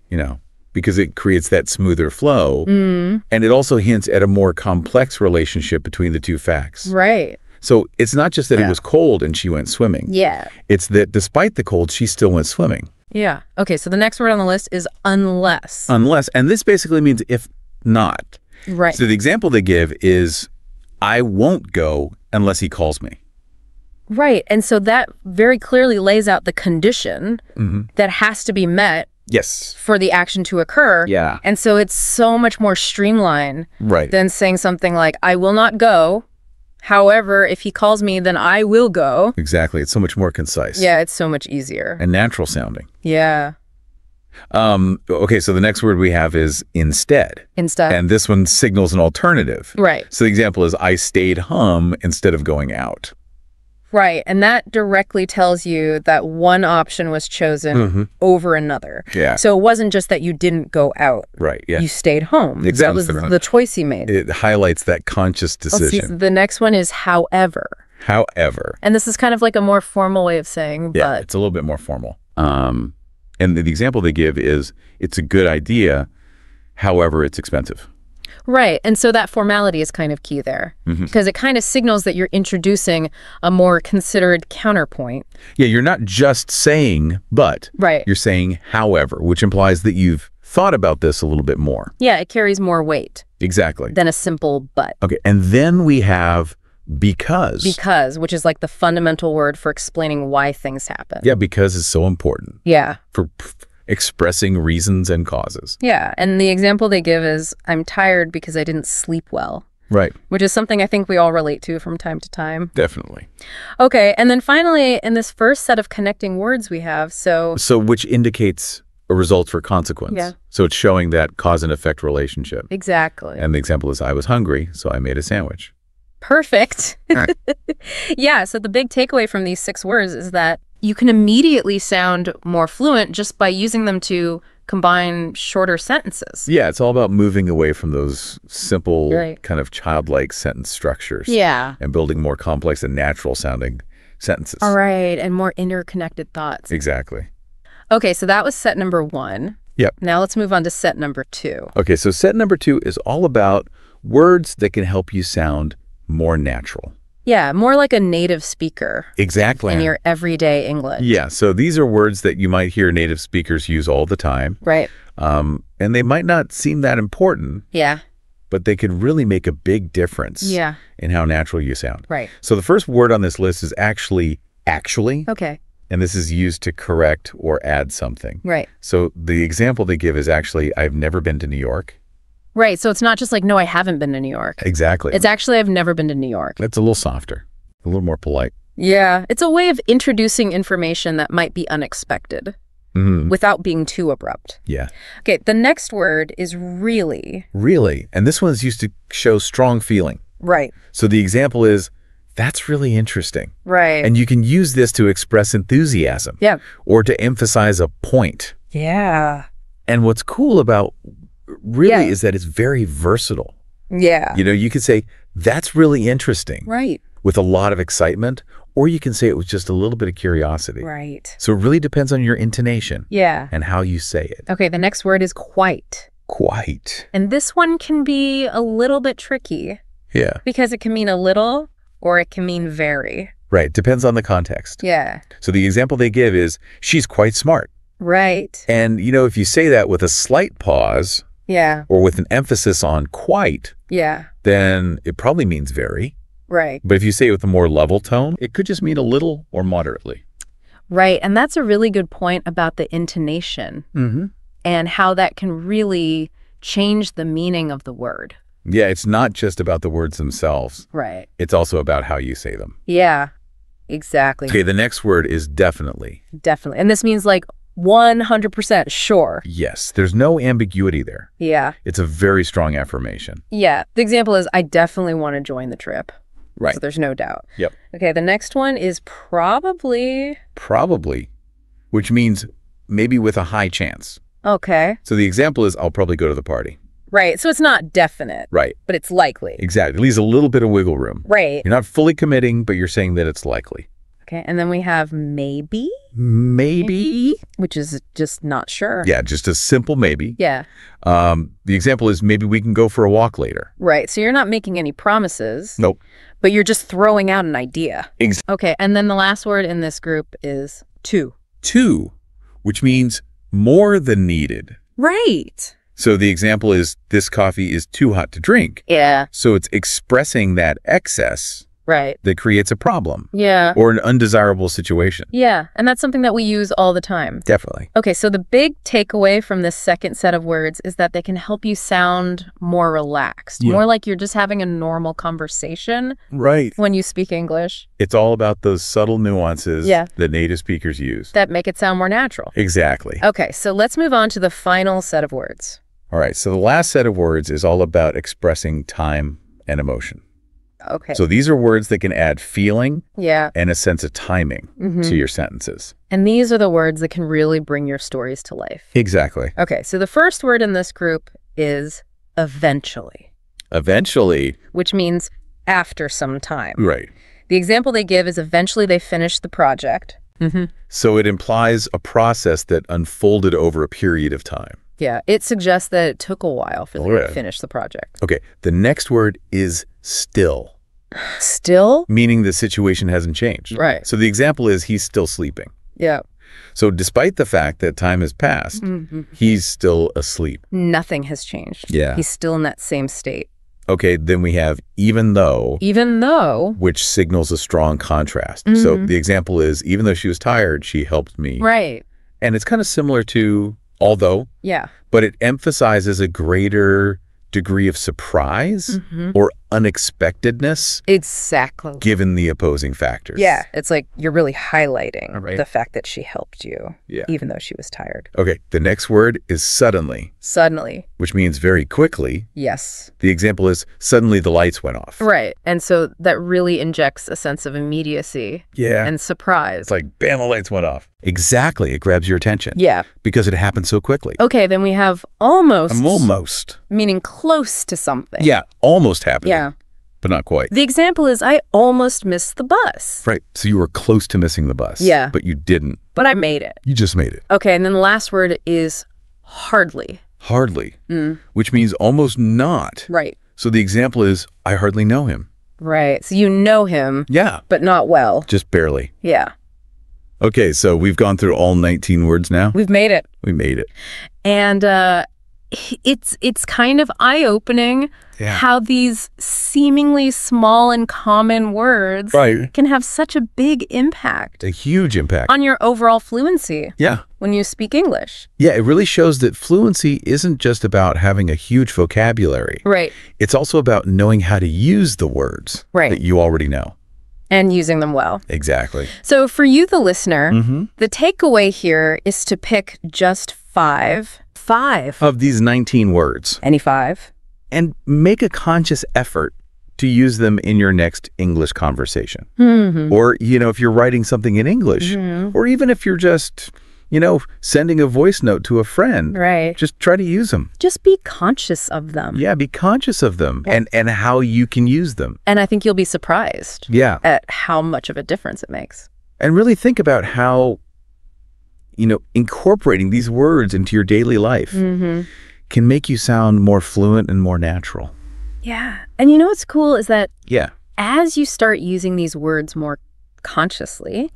Because it creates that smoother flow. And it also hints at a more complex relationship between the two facts. Right. So it's not just that it was cold and she went swimming. Yeah. It's that despite the cold, she still went swimming. Yeah. Okay, so the next word on the list is unless. Unless. And this basically means if not. Right. So the example they give is, I won't go unless he calls me. Right. And so that very clearly lays out the condition that has to be met for the action to occur. Yeah. And so it's so much more streamlined than saying something like, I will not go. However, if he calls me, then I will go. Exactly. It's so much more concise. Yeah, it's so much easier. And natural sounding. Yeah. Okay, so the next word we have is instead. Instead. And this one signals an alternative. Right. So the example is, I stayed home instead of going out. Right. And that directly tells you that one option was chosen over another. Yeah. So it wasn't just that you didn't go out. Right. Yeah. You stayed home. Exactly. That was the choice he made. It highlights that conscious decision. See, the next one is however. However. And this is kind of like a more formal way of saying, yeah, it's a little bit more formal. And the example they give is, it's a good idea, however, it's expensive. Right. And so that formality is kind of key there because it kind of signals that you're introducing a more considered counterpoint. Yeah, you're not just saying but. Right. You're saying however, which implies that you've thought about this a little bit more. Yeah, it carries more weight. Exactly. Than a simple but. Okay. And then we have because. Because, which is like the fundamental word for explaining why things happen. Yeah, because is so important. Yeah. For expressing reasons and causes. Yeah, and the example they give is, I'm tired because I didn't sleep well. Right. Which is something I think we all relate to from time to time. Definitely. Okay, and then finally, in this first set of connecting words we have, so which indicates a result for consequence. Yeah. So it's showing that cause and effect relationship. Exactly. And the example is, I was hungry, so I made a sandwich. Perfect. Yeah, so the big takeaway from these 6 words is that you can immediately sound more fluent just by using them to combine shorter sentences. Yeah, it's all about moving away from those simple, kind of childlike sentence structures. Yeah. And building more complex and natural sounding sentences. All right, and more interconnected thoughts. Exactly. Okay, so that was set number 1. Yep. Now let's move on to set number 2. Okay, so set number 2 is all about words that can help you sound more natural. Yeah, more like a native speaker. Exactly. In your everyday English. Yeah, so these are words that you might hear native speakers use all the time. Right. And they might not seem that important. Yeah. But they can really make a big difference in how natural you sound. Right. So the first word on this list is actually. Okay. And this is used to correct or add something. Right. So the example they give is actually, I've never been to New York. Right, so it's not just like, no, I haven't been to New York. Exactly. It's actually, I've never been to New York. That's a little softer, a little more polite. Yeah, it's a way of introducing information that might be unexpected without being too abrupt. Yeah. Okay, the next word is really. Really, and this one is used to show strong feeling. Right. So the example is, that's really interesting. Right. And you can use this to express enthusiasm. Yeah. Or to emphasize a point. Yeah. And what's cool about really is that it's very versatile. Yeah. You know, you could say, that's really interesting. Right. With a lot of excitement, or you can say it with just a little bit of curiosity. Right. So it really depends on your intonation. Yeah. And how you say it. Okay, the next word is quite. Quite. And this one can be a little bit tricky. Yeah. Because it can mean a little or it can mean very. Right. Depends on the context. Yeah. So the example they give is, she's quite smart. Right. And, you know, if you say that with a slight pause, or with an emphasis on quite, then it probably means very. Right. But if you say it with a more level tone, it could just mean a little or moderately. Right. And that's a really good point about the intonation and how that can really change the meaning of the word. Yeah, it's not just about the words themselves. Right. It's also about how you say them. Yeah, exactly. Okay, the next word is definitely. Definitely. And this means like 100% sure. Yes, there's no ambiguity there. Yeah. It's a very strong affirmation. Yeah. The example is, I definitely want to join the trip. Right. So there's no doubt. Yep. Okay, the next one is probably. Probably, which means maybe with a high chance. Okay. So the example is, I'll probably go to the party. Right. So it's not definite. Right. But it's likely. Exactly. It leaves a little bit of wiggle room. Right. You're not fully committing, but you're saying that it's likely. Okay. And then we have maybe. Maybe. Which is just not sure. Yeah, just a simple maybe. Yeah. The example is, maybe we can go for a walk later. Right. So you're not making any promises. Nope. But you're just throwing out an idea. Okay. And then the last word in this group is to. To, which means more than needed. Right. So the example is, this coffee is too hot to drink. Yeah. So it's expressing that excess that creates a problem. Yeah. Or an undesirable situation. Yeah. And that's something that we use all the time. Definitely. Okay. So the big takeaway from this second set of words is that they can help you sound more relaxed, more like you're just having a normal conversation. Right. When you speak English. It's all about those subtle nuances that native speakers use. That make it sound more natural. Exactly. Okay. So let's move on to the final set of words. All right. So the last set of words is all about expressing time and emotion. Okay. So these are words that can add feeling and a sense of timing to your sentences. And these are the words that can really bring your stories to life. Exactly. Okay. So the first word in this group is eventually. Eventually. Which means after some time. Right. The example they give is, eventually they finished the project. So it implies a process that unfolded over a period of time. Yeah, it suggests that it took a while for them to finish the project. Okay, the next word is still. Still? Meaning the situation hasn't changed. Right. So the example is, he's still sleeping. Yeah. So despite the fact that time has passed, he's still asleep. Nothing has changed. Yeah. He's still in that same state. Okay, then we have even though. Even though. Which signals a strong contrast. So the example is, even though she was tired, she helped me. Right. And it's kind of similar to although. Yeah. But it emphasizes a greater degree of surprise or unexpectedness. Exactly. Given the opposing factors. Yeah. It's like you're really highlighting the fact that she helped you, even though she was tired. Okay. The next word is suddenly. Suddenly. Which means very quickly. Yes. The example is, suddenly the lights went off. Right. And so that really injects a sense of immediacy. Yeah. And surprise. It's like, bam, the lights went off. Exactly. It grabs your attention. Yeah. Because it happened so quickly. Okay, then we have almost. Almost. Meaning close to something. Yeah, almost happened. Yeah. But not quite. The example is, I almost missed the bus. Right. So you were close to missing the bus. Yeah. But you didn't. But I made it. You just made it. Okay, and then the last word is hardly. Hardly. Which means almost not. Right. So the example is, I hardly know him. Right. So you know him. Yeah. But not well. Just barely. Yeah. Okay, so we've gone through all 19 words now. We've made it. We made it. And it's kind of eye-opening how these seemingly small and common words can have such a big impact. A huge impact. On your overall fluency. Yeah. When you speak English. Yeah, it really shows that fluency isn't just about having a huge vocabulary. Right. It's also about knowing how to use the words that you already know. And using them well. Exactly. So for you, the listener, the takeaway here is to pick just five of these 19 words. Any five. And make a conscious effort to use them in your next English conversation. Or, if you're writing something in English, or even if you're just, sending a voice note to a friend. Right. Just try to use them. Just be conscious of them. Yeah, be conscious of them and how you can use them. And I think you'll be surprised at how much of a difference it makes. And really think about how, incorporating these words into your daily life can make you sound more fluent and more natural. Yeah. And what's cool is that as you start using these words more consciously,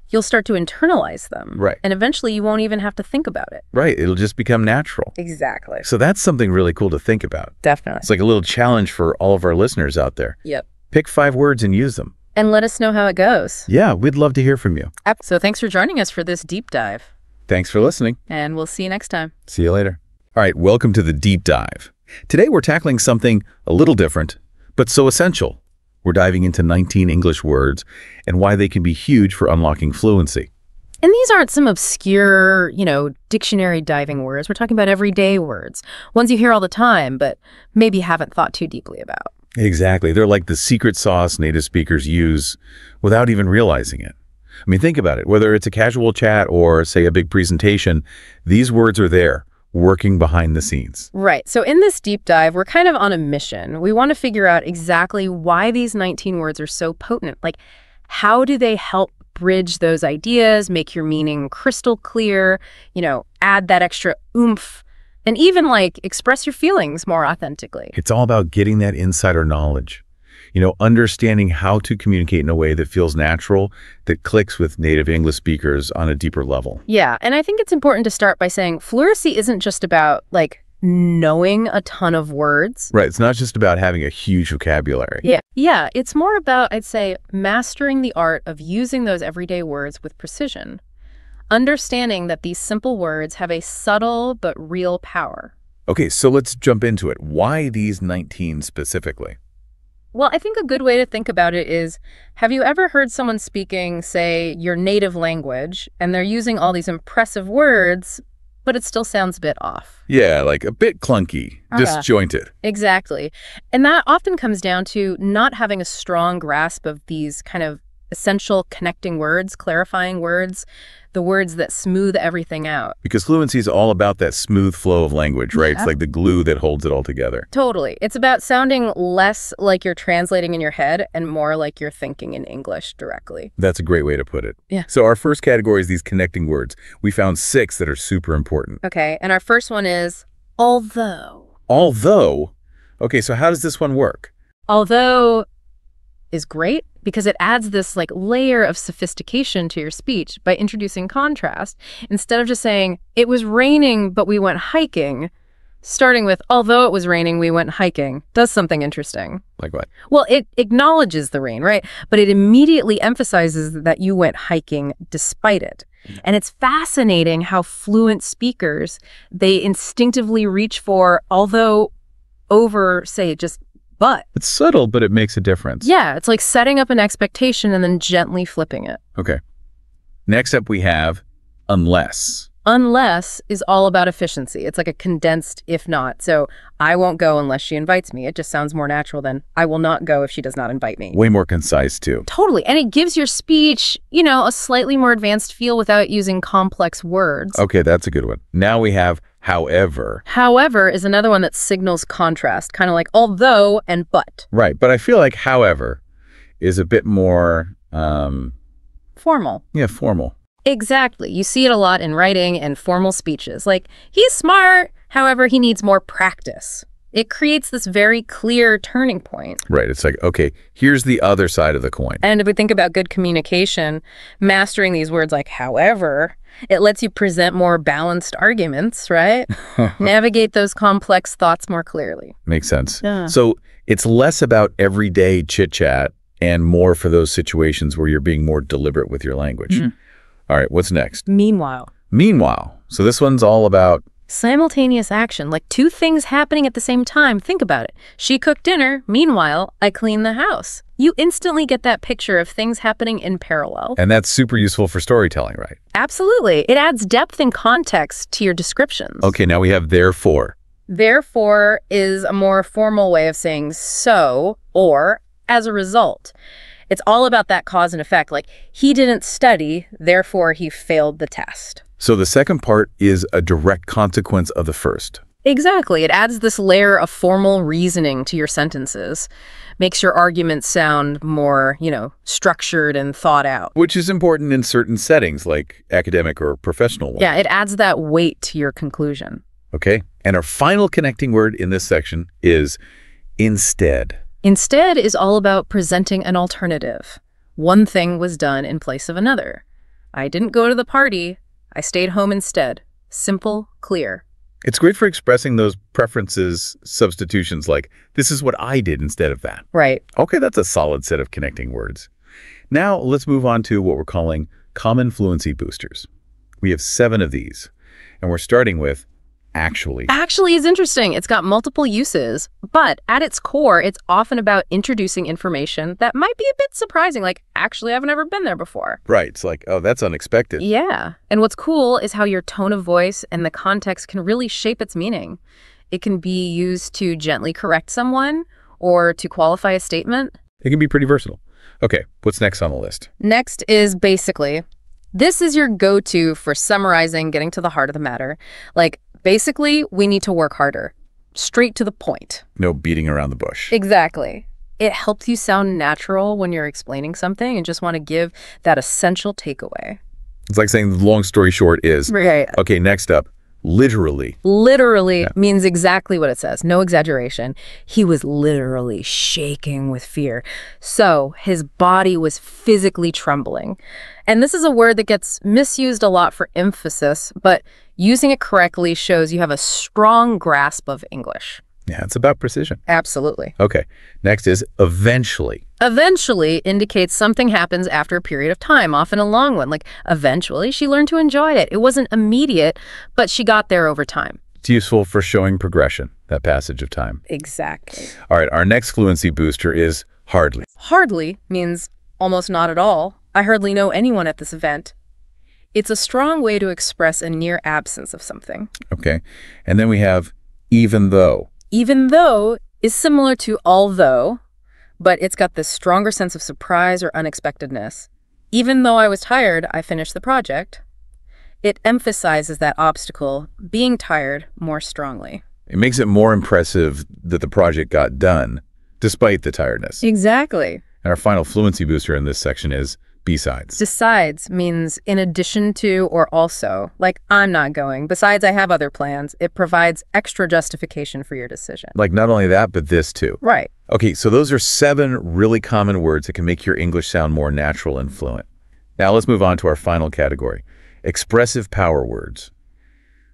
you'll start to internalize them. Right. And eventually you won't even have to think about it. Right. It'll just become natural. Exactly. So that's something really cool to think about. Definitely. It's like a little challenge for all of our listeners out there. Yep. Pick 5 words and use them. And let us know how it goes. Yeah, we'd love to hear from you. So thanks for joining us for this deep dive. Thanks for listening. And we'll see you next time. See you later. All right, welcome to the deep dive. Today we're tackling something a little different, but so essential. We're diving into 19 English words and why they can be huge for unlocking fluency. And these aren't some obscure, dictionary diving words. We're talking about everyday words, ones you hear all the time, but maybe haven't thought too deeply about. Exactly. They're like the secret sauce native speakers use without even realizing it. I mean, think about it. Whether it's a casual chat or, say, a big presentation, these words are there, working behind the scenes. Right. So in this deep dive, we're kind of on a mission. We want to figure out exactly why these 19 words are so potent. Like, how do they help bridge those ideas, make your meaning crystal clear, add that extra oomph, and even, express your feelings more authentically? It's all about getting that insider knowledge. Understanding how to communicate in a way that feels natural, that clicks with native English speakers on a deeper level. Yeah, and I think it's important to start by saying fluency isn't just about, knowing a ton of words. Right, it's not just about having a huge vocabulary. Yeah, it's more about, I'd say, mastering the art of using those everyday words with precision. Understanding that these simple words have a subtle but real power. Okay, so let's jump into it. Why these 19 specifically? Well, I think a good way to think about it is, have you ever heard someone speaking, say, your native language, and they're using all these impressive words, but it still sounds a bit off? Yeah, like a bit clunky, disjointed. Exactly. And that often comes down to not having a strong grasp of these kind of essential connecting words, clarifying words, the words that smooth everything out. Because fluency is all about that smooth flow of language, right? It's like the glue that holds it all together. Totally. It's about sounding less like you're translating in your head and more like you're thinking in English directly. That's a great way to put it. Yeah. So our first category is these connecting words. We found 6 that are super important. Okay. And our first one is although. Although? Okay, so how does this one work? Although is great because it adds this layer of sophistication to your speech by introducing contrast. Instead of just saying, it was raining, but we went hiking, starting with, although it was raining, we went hiking, does something interesting. Like what? Well, it acknowledges the rain, right? But it immediately emphasizes that you went hiking despite it. And it's fascinating how fluent speakers, they instinctively reach for, although over, say, just but. It's subtle, but it makes a difference. Yeah, it's like setting up an expectation and then gently flipping it. Okay. Next up we have unless. Unless is all about efficiency. It's like a condensed if not. So I won't go unless she invites me. It just sounds more natural than I will not go if she does not invite me. Way more concise, too. Totally. And it gives your speech, a slightly more advanced feel without using complex words. Okay, that's a good one. Now we have however. However is another one that signals contrast, kind of like although and but. Right, but I feel like however is a bit more... formal. Yeah, formal. Exactly. You see it a lot in writing and formal speeches. Like, he's smart, however, he needs more practice. It creates this very clear turning point. Right. It's like, okay, here's the other side of the coin. And if we think about good communication, mastering these words like however, it lets you present more balanced arguments, right? Navigate those complex thoughts more clearly. Makes sense. Yeah. So it's less about everyday chit-chat and more for those situations where you're being more deliberate with your language. Mm-hmm. All right, what's next? Meanwhile. Meanwhile. So this one's all about... simultaneous action, like two things happening at the same time. Think about it. She cooked dinner. Meanwhile, I clean the house. You instantly get that picture of things happening in parallel. And that's super useful for storytelling, right? Absolutely. It adds depth and context to your descriptions. Okay, now we have therefore. Therefore is a more formal way of saying so or as a result. It's all about that cause and effect. Like, he didn't study, therefore he failed the test. So the second part is a direct consequence of the first. Exactly. It adds this layer of formal reasoning to your sentences. Makes your arguments sound more, structured and thought out. Which is important in certain settings, like academic or professional ones. Yeah, it adds that weight to your conclusion. Okay. And our final connecting word in this section is instead. Instead is all about presenting an alternative. One thing was done in place of another. I didn't go to the party. I stayed home instead. Simple, clear. It's great for expressing those preferences, substitutions like, this is what I did instead of that. Right. Okay, that's a solid set of connecting words. Now let's move on to what we're calling common fluency boosters. We have 7 of these, and we're starting with actually. Actually is interesting. It's got multiple uses, but at its core, it's often about introducing information that might be a bit surprising, like, actually, I've never been there before. Right. It's like, oh, that's unexpected. Yeah. And what's cool is how your tone of voice and the context can really shape its meaning. It can be used to gently correct someone or to qualify a statement. It can be pretty versatile. Okay, what's next on the list? Next is basically. This is your go-to for summarizing, getting to the heart of the matter. Like, basically, we need to work harder. Straight to the point. No beating around the bush. Exactly. It helps you sound natural when you're explaining something and just want to give that essential takeaway. It's like saying the long story short is. Right. Okay, next up, literally. Literally means exactly what it says. No exaggeration. He was literally shaking with fear. So his body was physically trembling. And this is a word that gets misused a lot for emphasis, but using it correctly shows you have a strong grasp of English. Yeah, it's about precision. Absolutely. Okay, next is eventually. Eventually indicates something happens after a period of time, often a long one. Like, eventually she learned to enjoy it. It wasn't immediate, but she got there over time. It's useful for showing progression, that passage of time. Exactly. All right, our next fluency booster is hardly. Hardly means almost not at all. I hardly know anyone at this event. It's a strong way to express a near absence of something. Okay, and then we have even though. Even though is similar to although, but it's got this stronger sense of surprise or unexpectedness. Even though I was tired, I finished the project. It emphasizes that obstacle, being tired, more strongly. It makes it more impressive that the project got done, despite the tiredness. Exactly. And our final fluency booster in this section is besides. Besides means in addition to or also. Like, I'm not going. Besides, I have other plans. It provides extra justification for your decision. Like, not only that, but this too. Right. Okay, so those are 7 really common words that can make your English sound more natural and fluent. Now let's move on to our final category, expressive power words.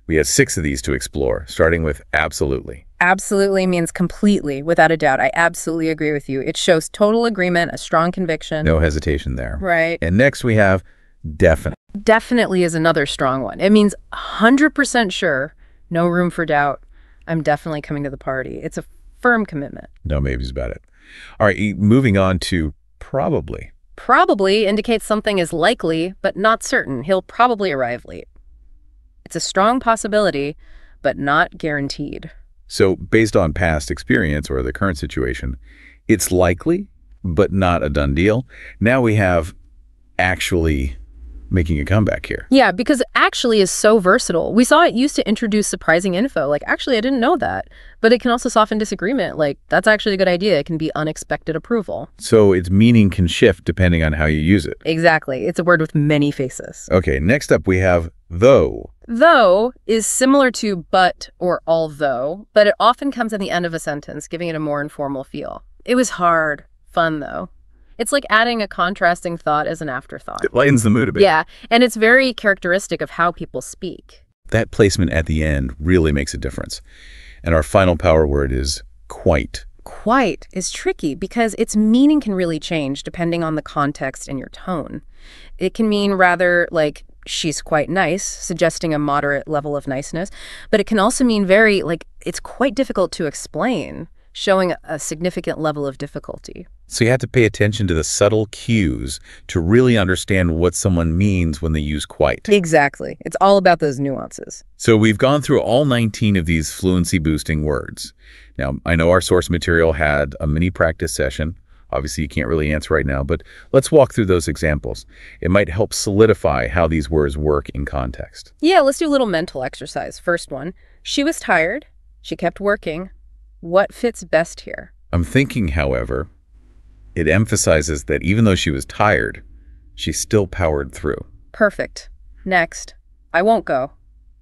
We have 6 of these to explore, starting with absolutely. Absolutely means completely, without a doubt. I absolutely agree with you. It shows total agreement, a strong conviction. No hesitation there. Right. And next we have definite. Definitely is another strong one. It means 100% sure, no room for doubt. I'm definitely coming to the party. It's a firm commitment. No maybes about it. All right, moving on to probably. Probably indicates something is likely, but not certain. He'll probably arrive late. It's a strong possibility, but not guaranteed. So based on past experience or the current situation, it's likely, but not a done deal. Now we have actually making a comeback here. Yeah, because actually is so versatile. We saw it used to introduce surprising info, like, actually, I didn't know that. But it can also soften disagreement, like, that's actually a good idea. It can be unexpected approval. So its meaning can shift depending on how you use it. Exactly. It's a word with many faces. Okay, next up we have though. Though is similar to but or although, but it often comes at the end of a sentence, giving it a more informal feel. It was hard. Fun, though. It's like adding a contrasting thought as an afterthought. It lightens the mood a bit. Yeah, and it's very characteristic of how people speak. That placement at the end really makes a difference. And our final power word is quite. Quite is tricky because its meaning can really change depending on the context and your tone. It can mean rather like, she's quite nice, suggesting a moderate level of niceness. But it can also mean very, like, it's quite difficult to explain, showing a significant level of difficulty. So you have to pay attention to the subtle cues to really understand what someone means when they use quite. Exactly. It's all about those nuances. So we've gone through all 19 of these fluency-boosting words. Now, I know our source material had a mini practice session. Obviously, you can't really answer right now, but let's walk through those examples. It might help solidify how these words work in context. Yeah, let's do a little mental exercise. First one, she was tired. She kept working. What fits best here? I'm thinking, however, it emphasizes that even though she was tired, she still powered through. Perfect. Next, I won't go.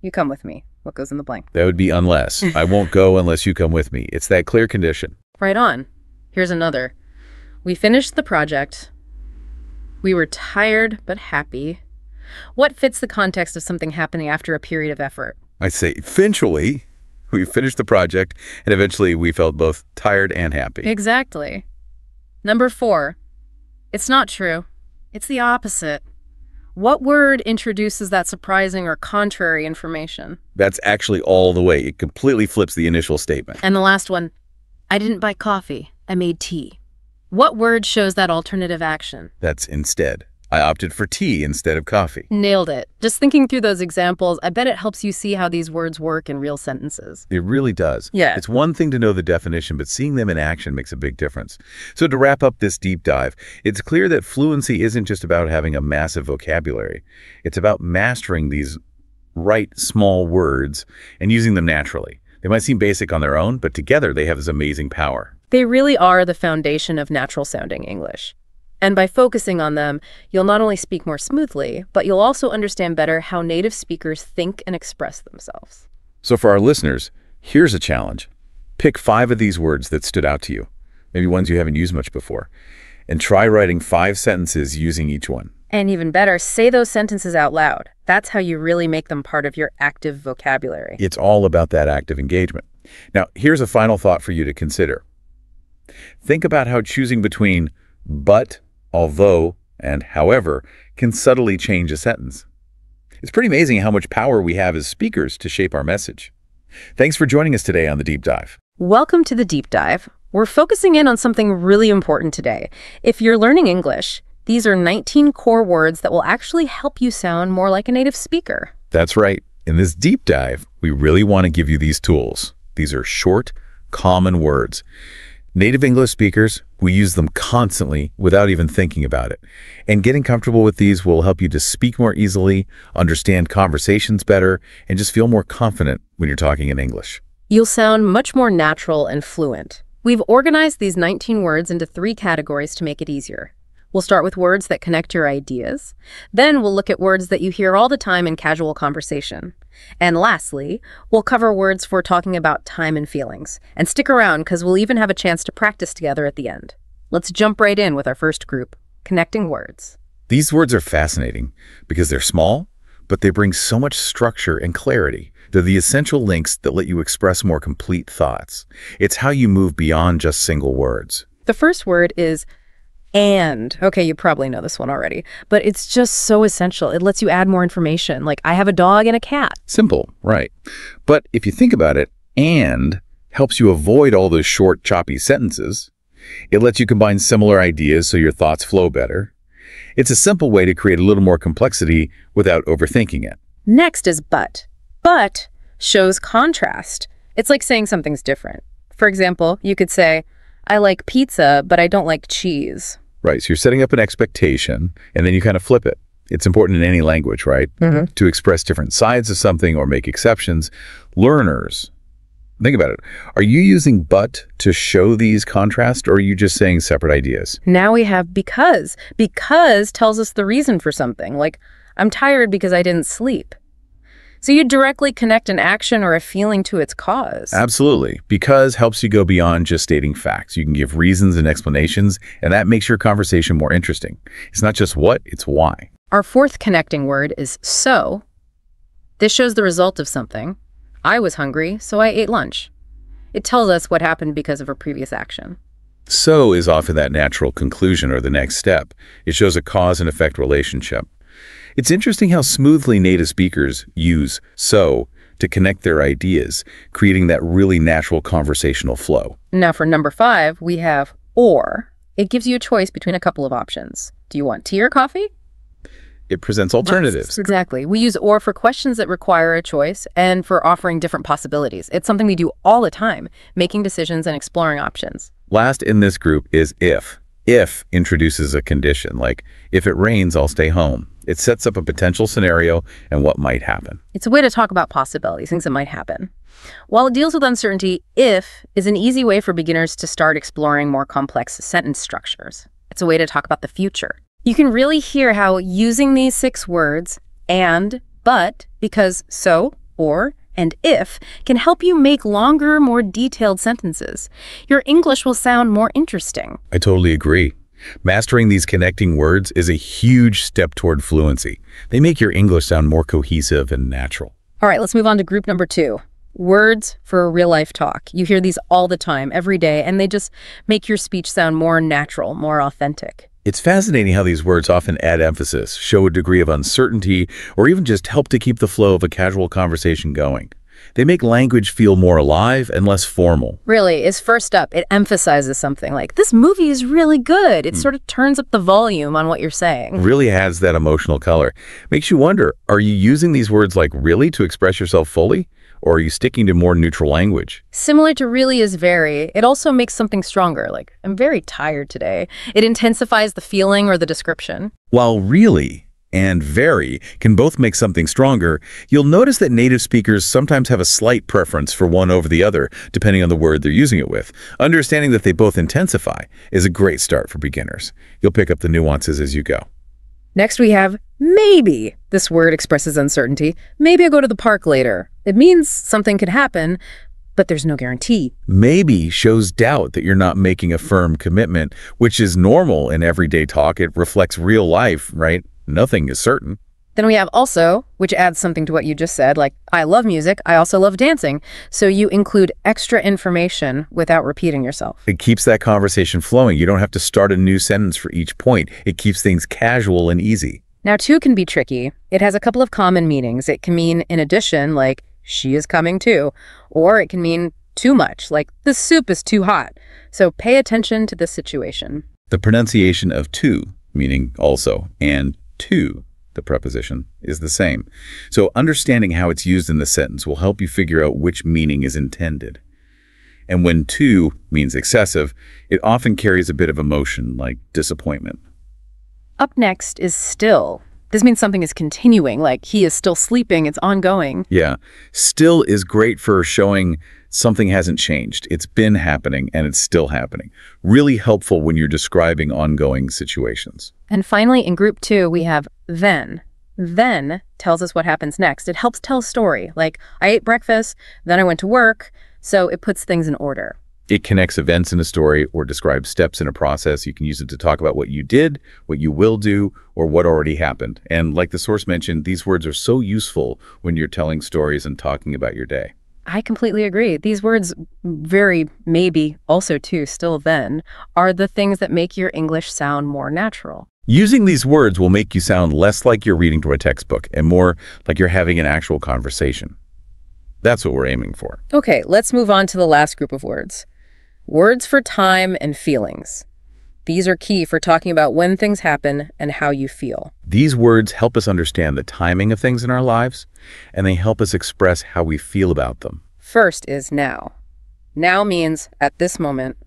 You come with me. What goes in the blank? That would be unless. I won't go unless you come with me. It's that clear condition. Right on. Here's another. We finished the project. We were tired but happy. What fits the context of something happening after a period of effort? I say, eventually, we finished the project, and eventually we felt both tired and happy. Exactly. Number 4, it's not true. It's the opposite. What word introduces that surprising or contrary information? That's actually all the way. It completely flips the initial statement. And the last one, I didn't buy coffee. I made tea. What word shows that alternative action? That's instead. I opted for tea instead of coffee. Nailed it. Just thinking through those examples, I bet it helps you see how these words work in real sentences. It really does. Yeah. It's one thing to know the definition, but seeing them in action makes a big difference. So to wrap up this deep dive, it's clear that fluency isn't just about having a massive vocabulary. It's about mastering these right small words and using them naturally. They might seem basic on their own, but together they have this amazing power. They really are the foundation of natural-sounding English. And by focusing on them, you'll not only speak more smoothly, but you'll also understand better how native speakers think and express themselves. So for our listeners, here's a challenge. Pick 5 of these words that stood out to you, maybe ones you haven't used much before, and try writing 5 sentences using each one. And even better, say those sentences out loud. That's how you really make them part of your active vocabulary. It's all about that active engagement. Now, here's a final thought for you to consider. Think about how choosing between but, although, and however can subtly change a sentence. It's pretty amazing how much power we have as speakers to shape our message. Thanks for joining us today on The Deep Dive. Welcome to The Deep Dive. We're focusing in on something really important today. If you're learning English, these are 19 core words that will actually help you sound more like a native speaker. That's right. In this deep dive, we really want to give you these tools. These are short, common words. Native English speakers, we use them constantly without even thinking about it. And getting comfortable with these will help you to speak more easily, understand conversations better, and just feel more confident when you're talking in English. You'll sound much more natural and fluent. We've organized these 19 words into 3 categories to make it easier. We'll start with words that connect your ideas. Then we'll look at words that you hear all the time in casual conversation. And lastly, we'll cover words for talking about time and feelings. And stick around because we'll even have a chance to practice together at the end. Let's jump right in with our first group, connecting words. These words are fascinating because they're small, but they bring so much structure and clarity. They're the essential links that let you express more complete thoughts. It's how you move beyond just single words. The first word is and. Okay, you probably know this one already, but it's just so essential. It lets you add more information, like I have a dog and a cat. Simple, right. But if you think about it, and helps you avoid all those short, choppy sentences. It lets you combine similar ideas so your thoughts flow better. It's a simple way to create a little more complexity without overthinking it. Next is but. But shows contrast. It's like saying something's different. For example, you could say, I like pizza, but I don't like cheese. Right, so you're setting up an expectation, and then you kind of flip it. It's important in any language, right? To express different sides of something or make exceptions. Learners, think about it. Are you using but to show these contrasts, or are you just saying separate ideas? Now we have because. Because tells us the reason for something, like, I'm tired because I didn't sleep. So you directly connect an action or a feeling to its cause. Absolutely. Because helps you go beyond just stating facts. You can give reasons and explanations, and that makes your conversation more interesting. It's not just what, it's why. Our fourth connecting word is so. This shows the result of something. I was hungry, so I ate lunch. It tells us what happened because of a previous action. So is often that natural conclusion or the next step. It shows a cause and effect relationship. It's interesting how smoothly native speakers use so to connect their ideas, creating that really natural conversational flow. Now for number 5, we have or. It gives you a choice between a couple of options. Do you want tea or coffee? It presents alternatives. Exactly. We use or for questions that require a choice and for offering different possibilities. It's something we do all the time, making decisions and exploring options. Last in this group is if. If introduces a condition, like, if it rains, I'll stay home. It sets up a potential scenario and what might happen. It's a way to talk about possibilities, things that might happen. While it deals with uncertainty, if is an easy way for beginners to start exploring more complex sentence structures. It's a way to talk about the future. You can really hear how using these 6 words, and, but, because, so, or, and if, can help you make longer, more detailed sentences. Your English will sound more interesting. I totally agree. Mastering these connecting words is a huge step toward fluency. They make your English sound more cohesive and natural. All right, let's move on to group number 2. Words for real-life talk. You hear these all the time, every day, and they just make your speech sound more natural, more authentic. It's fascinating how these words often add emphasis, show a degree of uncertainty, or even just help to keep the flow of a casual conversation going. They make language feel more alive and less formal. Really, is first up, it emphasizes something like, this movie is really good. It sort of turns up the volume on what you're saying. Really adds that emotional color. Makes you wonder, are you using these words like really to express yourself fully? Or are you sticking to more neutral language? Similar to really is very, it also makes something stronger, like, I'm very tired today. It intensifies the feeling or the description. While really and very can both make something stronger, you'll notice that native speakers sometimes have a slight preference for one over the other, depending on the word they're using it with. Understanding that they both intensify is a great start for beginners. You'll pick up the nuances as you go. Next we have maybe. This word expresses uncertainty. Maybe I'll go to the park later. It means something could happen, but there's no guarantee. Maybe shows doubt that you're not making a firm commitment, which is normal in everyday talk. It reflects real life, right? Nothing is certain. Then we have also, which adds something to what you just said, like, I love music, I also love dancing. So you include extra information without repeating yourself. It keeps that conversation flowing. You don't have to start a new sentence for each point. It keeps things casual and easy. Now, to can be tricky. It has a couple of common meanings. It can mean in addition, like, she is coming too. Or it can mean too much, like, the soup is too hot. So pay attention to this situation. The pronunciation of to, meaning also, and to, the preposition, is the same. So understanding how it's used in the sentence will help you figure out which meaning is intended. And when to means excessive, it often carries a bit of emotion, like disappointment. Up next is still. This means something is continuing, like he is still sleeping, it's ongoing. Yeah, still is great for showing something hasn't changed. It's been happening and it's still happening. Really helpful when you're describing ongoing situations. And finally, in group 2, we have then. Then tells us what happens next. It helps tell a story, like I ate breakfast, then I went to work, so it puts things in order. It connects events in a story or describes steps in a process. You can use it to talk about what you did, what you will do, or what already happened. And like the source mentioned, these words are so useful when you're telling stories and talking about your day. I completely agree. These words, very, maybe, also too, still then, are the things that make your English sound more natural. Using these words will make you sound less like you're reading from a textbook and more like you're having an actual conversation. That's what we're aiming for. Okay, let's move on to the last group of words. Words for time and feelings. These are key for talking about when things happen and how you feel. These words help us understand the timing of things in our lives, and they help us express how we feel about them. First is now. Now means at this moment.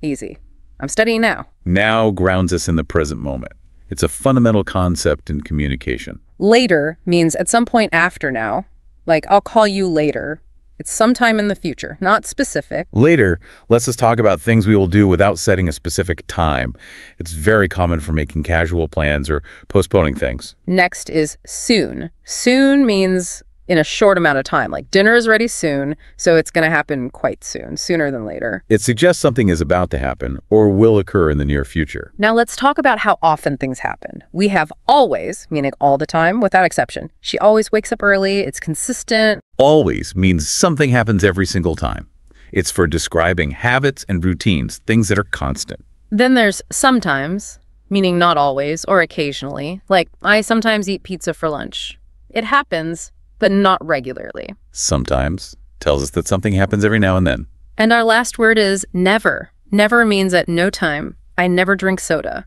Easy. I'm studying now. Now grounds us in the present moment. It's a fundamental concept in communication. Later means at some point after now. Like, I'll call you later. It's sometime in the future, not specific. Later lets us talk about things we will do without setting a specific time. It's very common for making casual plans or postponing things. Next is soon. Soon means in a short amount of time. Like, dinner is ready soon, so it's going to happen quite soon, sooner than later. It suggests something is about to happen or will occur in the near future. Now let's talk about how often things happen. We have always, meaning all the time, without exception. She always wakes up early. It's consistent. Always means something happens every single time. It's for describing habits and routines, things that are constant. Then there's sometimes, meaning not always or occasionally. Like, I sometimes eat pizza for lunch. It happens, but not regularly. Sometimes tells us that something happens every now and then. And our last word is never. Never means at no time. I never drink soda.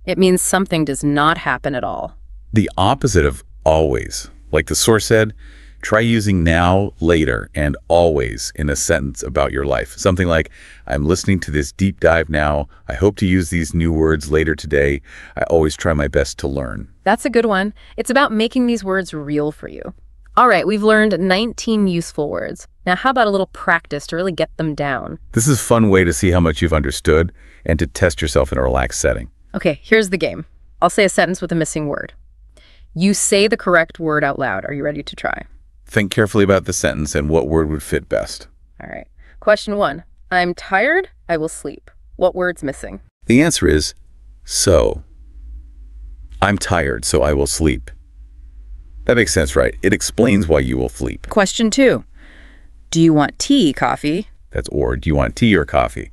It means something does not happen at all. The opposite of always. Like the source said, try using now, later, and always in a sentence about your life. Something like, I'm listening to this deep dive now. I hope to use these new words later today. I always try my best to learn. That's a good one. It's about making these words real for you. All right, we've learned 19 useful words. Now, how about a little practice to really get them down? This is a fun way to see how much you've understood and to test yourself in a relaxed setting. Okay, here's the game. I'll say a sentence with a missing word. You say the correct word out loud. Are you ready to try? Think carefully about the sentence and what word would fit best. All right. Question 1. I'm tired. I will sleep. What word's missing? The answer is so. I'm tired, so I will sleep. That makes sense, right? It explains why you will sleep. Question 2. Do you want tea, coffee? That's or. Do you want tea or coffee?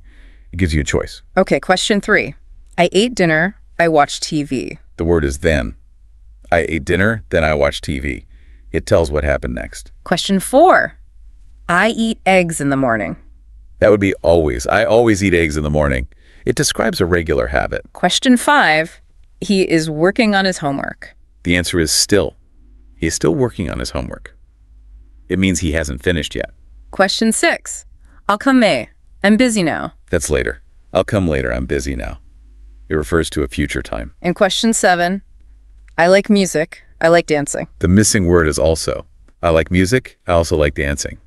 It gives you a choice. Okay, question 3. I ate dinner. I watched TV. The word is then. I ate dinner, then I watched TV. It tells what happened next. Question 4. I eat eggs in the morning. That would be always. I always eat eggs in the morning. It describes a regular habit. Question 5. He is working on his homework. The answer is still. He is still working on his homework. It means he hasn't finished yet. Question 6. I'll come May. I'm busy now. That's later. I'll come later. I'm busy now. It refers to a future time. And question 7. I like music. I like dancing. The missing word is also. I like music. I also like dancing.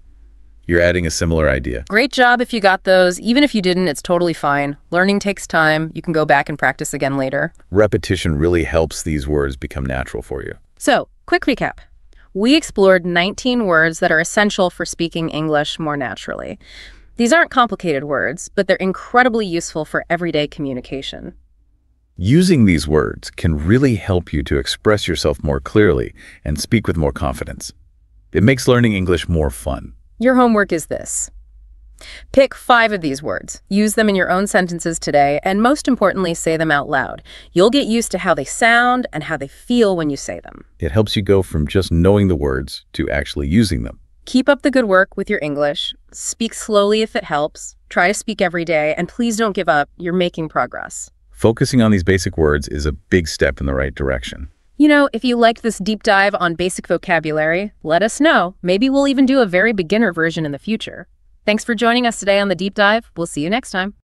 You're adding a similar idea. Great job if you got those. Even if you didn't, it's totally fine. Learning takes time. You can go back and practice again later. Repetition really helps these words become natural for you. So, quick recap. We explored 19 words that are essential for speaking English more naturally. These aren't complicated words, but they're incredibly useful for everyday communication. Using these words can really help you to express yourself more clearly and speak with more confidence. It makes learning English more fun. Your homework is this. Pick 5 of these words, use them in your own sentences today, and most importantly, say them out loud. You'll get used to how they sound and how they feel when you say them. It helps you go from just knowing the words to actually using them. Keep up the good work with your English. Speak slowly if it helps. Try to speak every day, and please don't give up. You're making progress. Focusing on these basic words is a big step in the right direction. You know, if you liked this deep dive on basic vocabulary, let us know. Maybe we'll even do a very beginner version in the future. Thanks for joining us today on The Deep Dive. We'll see you next time.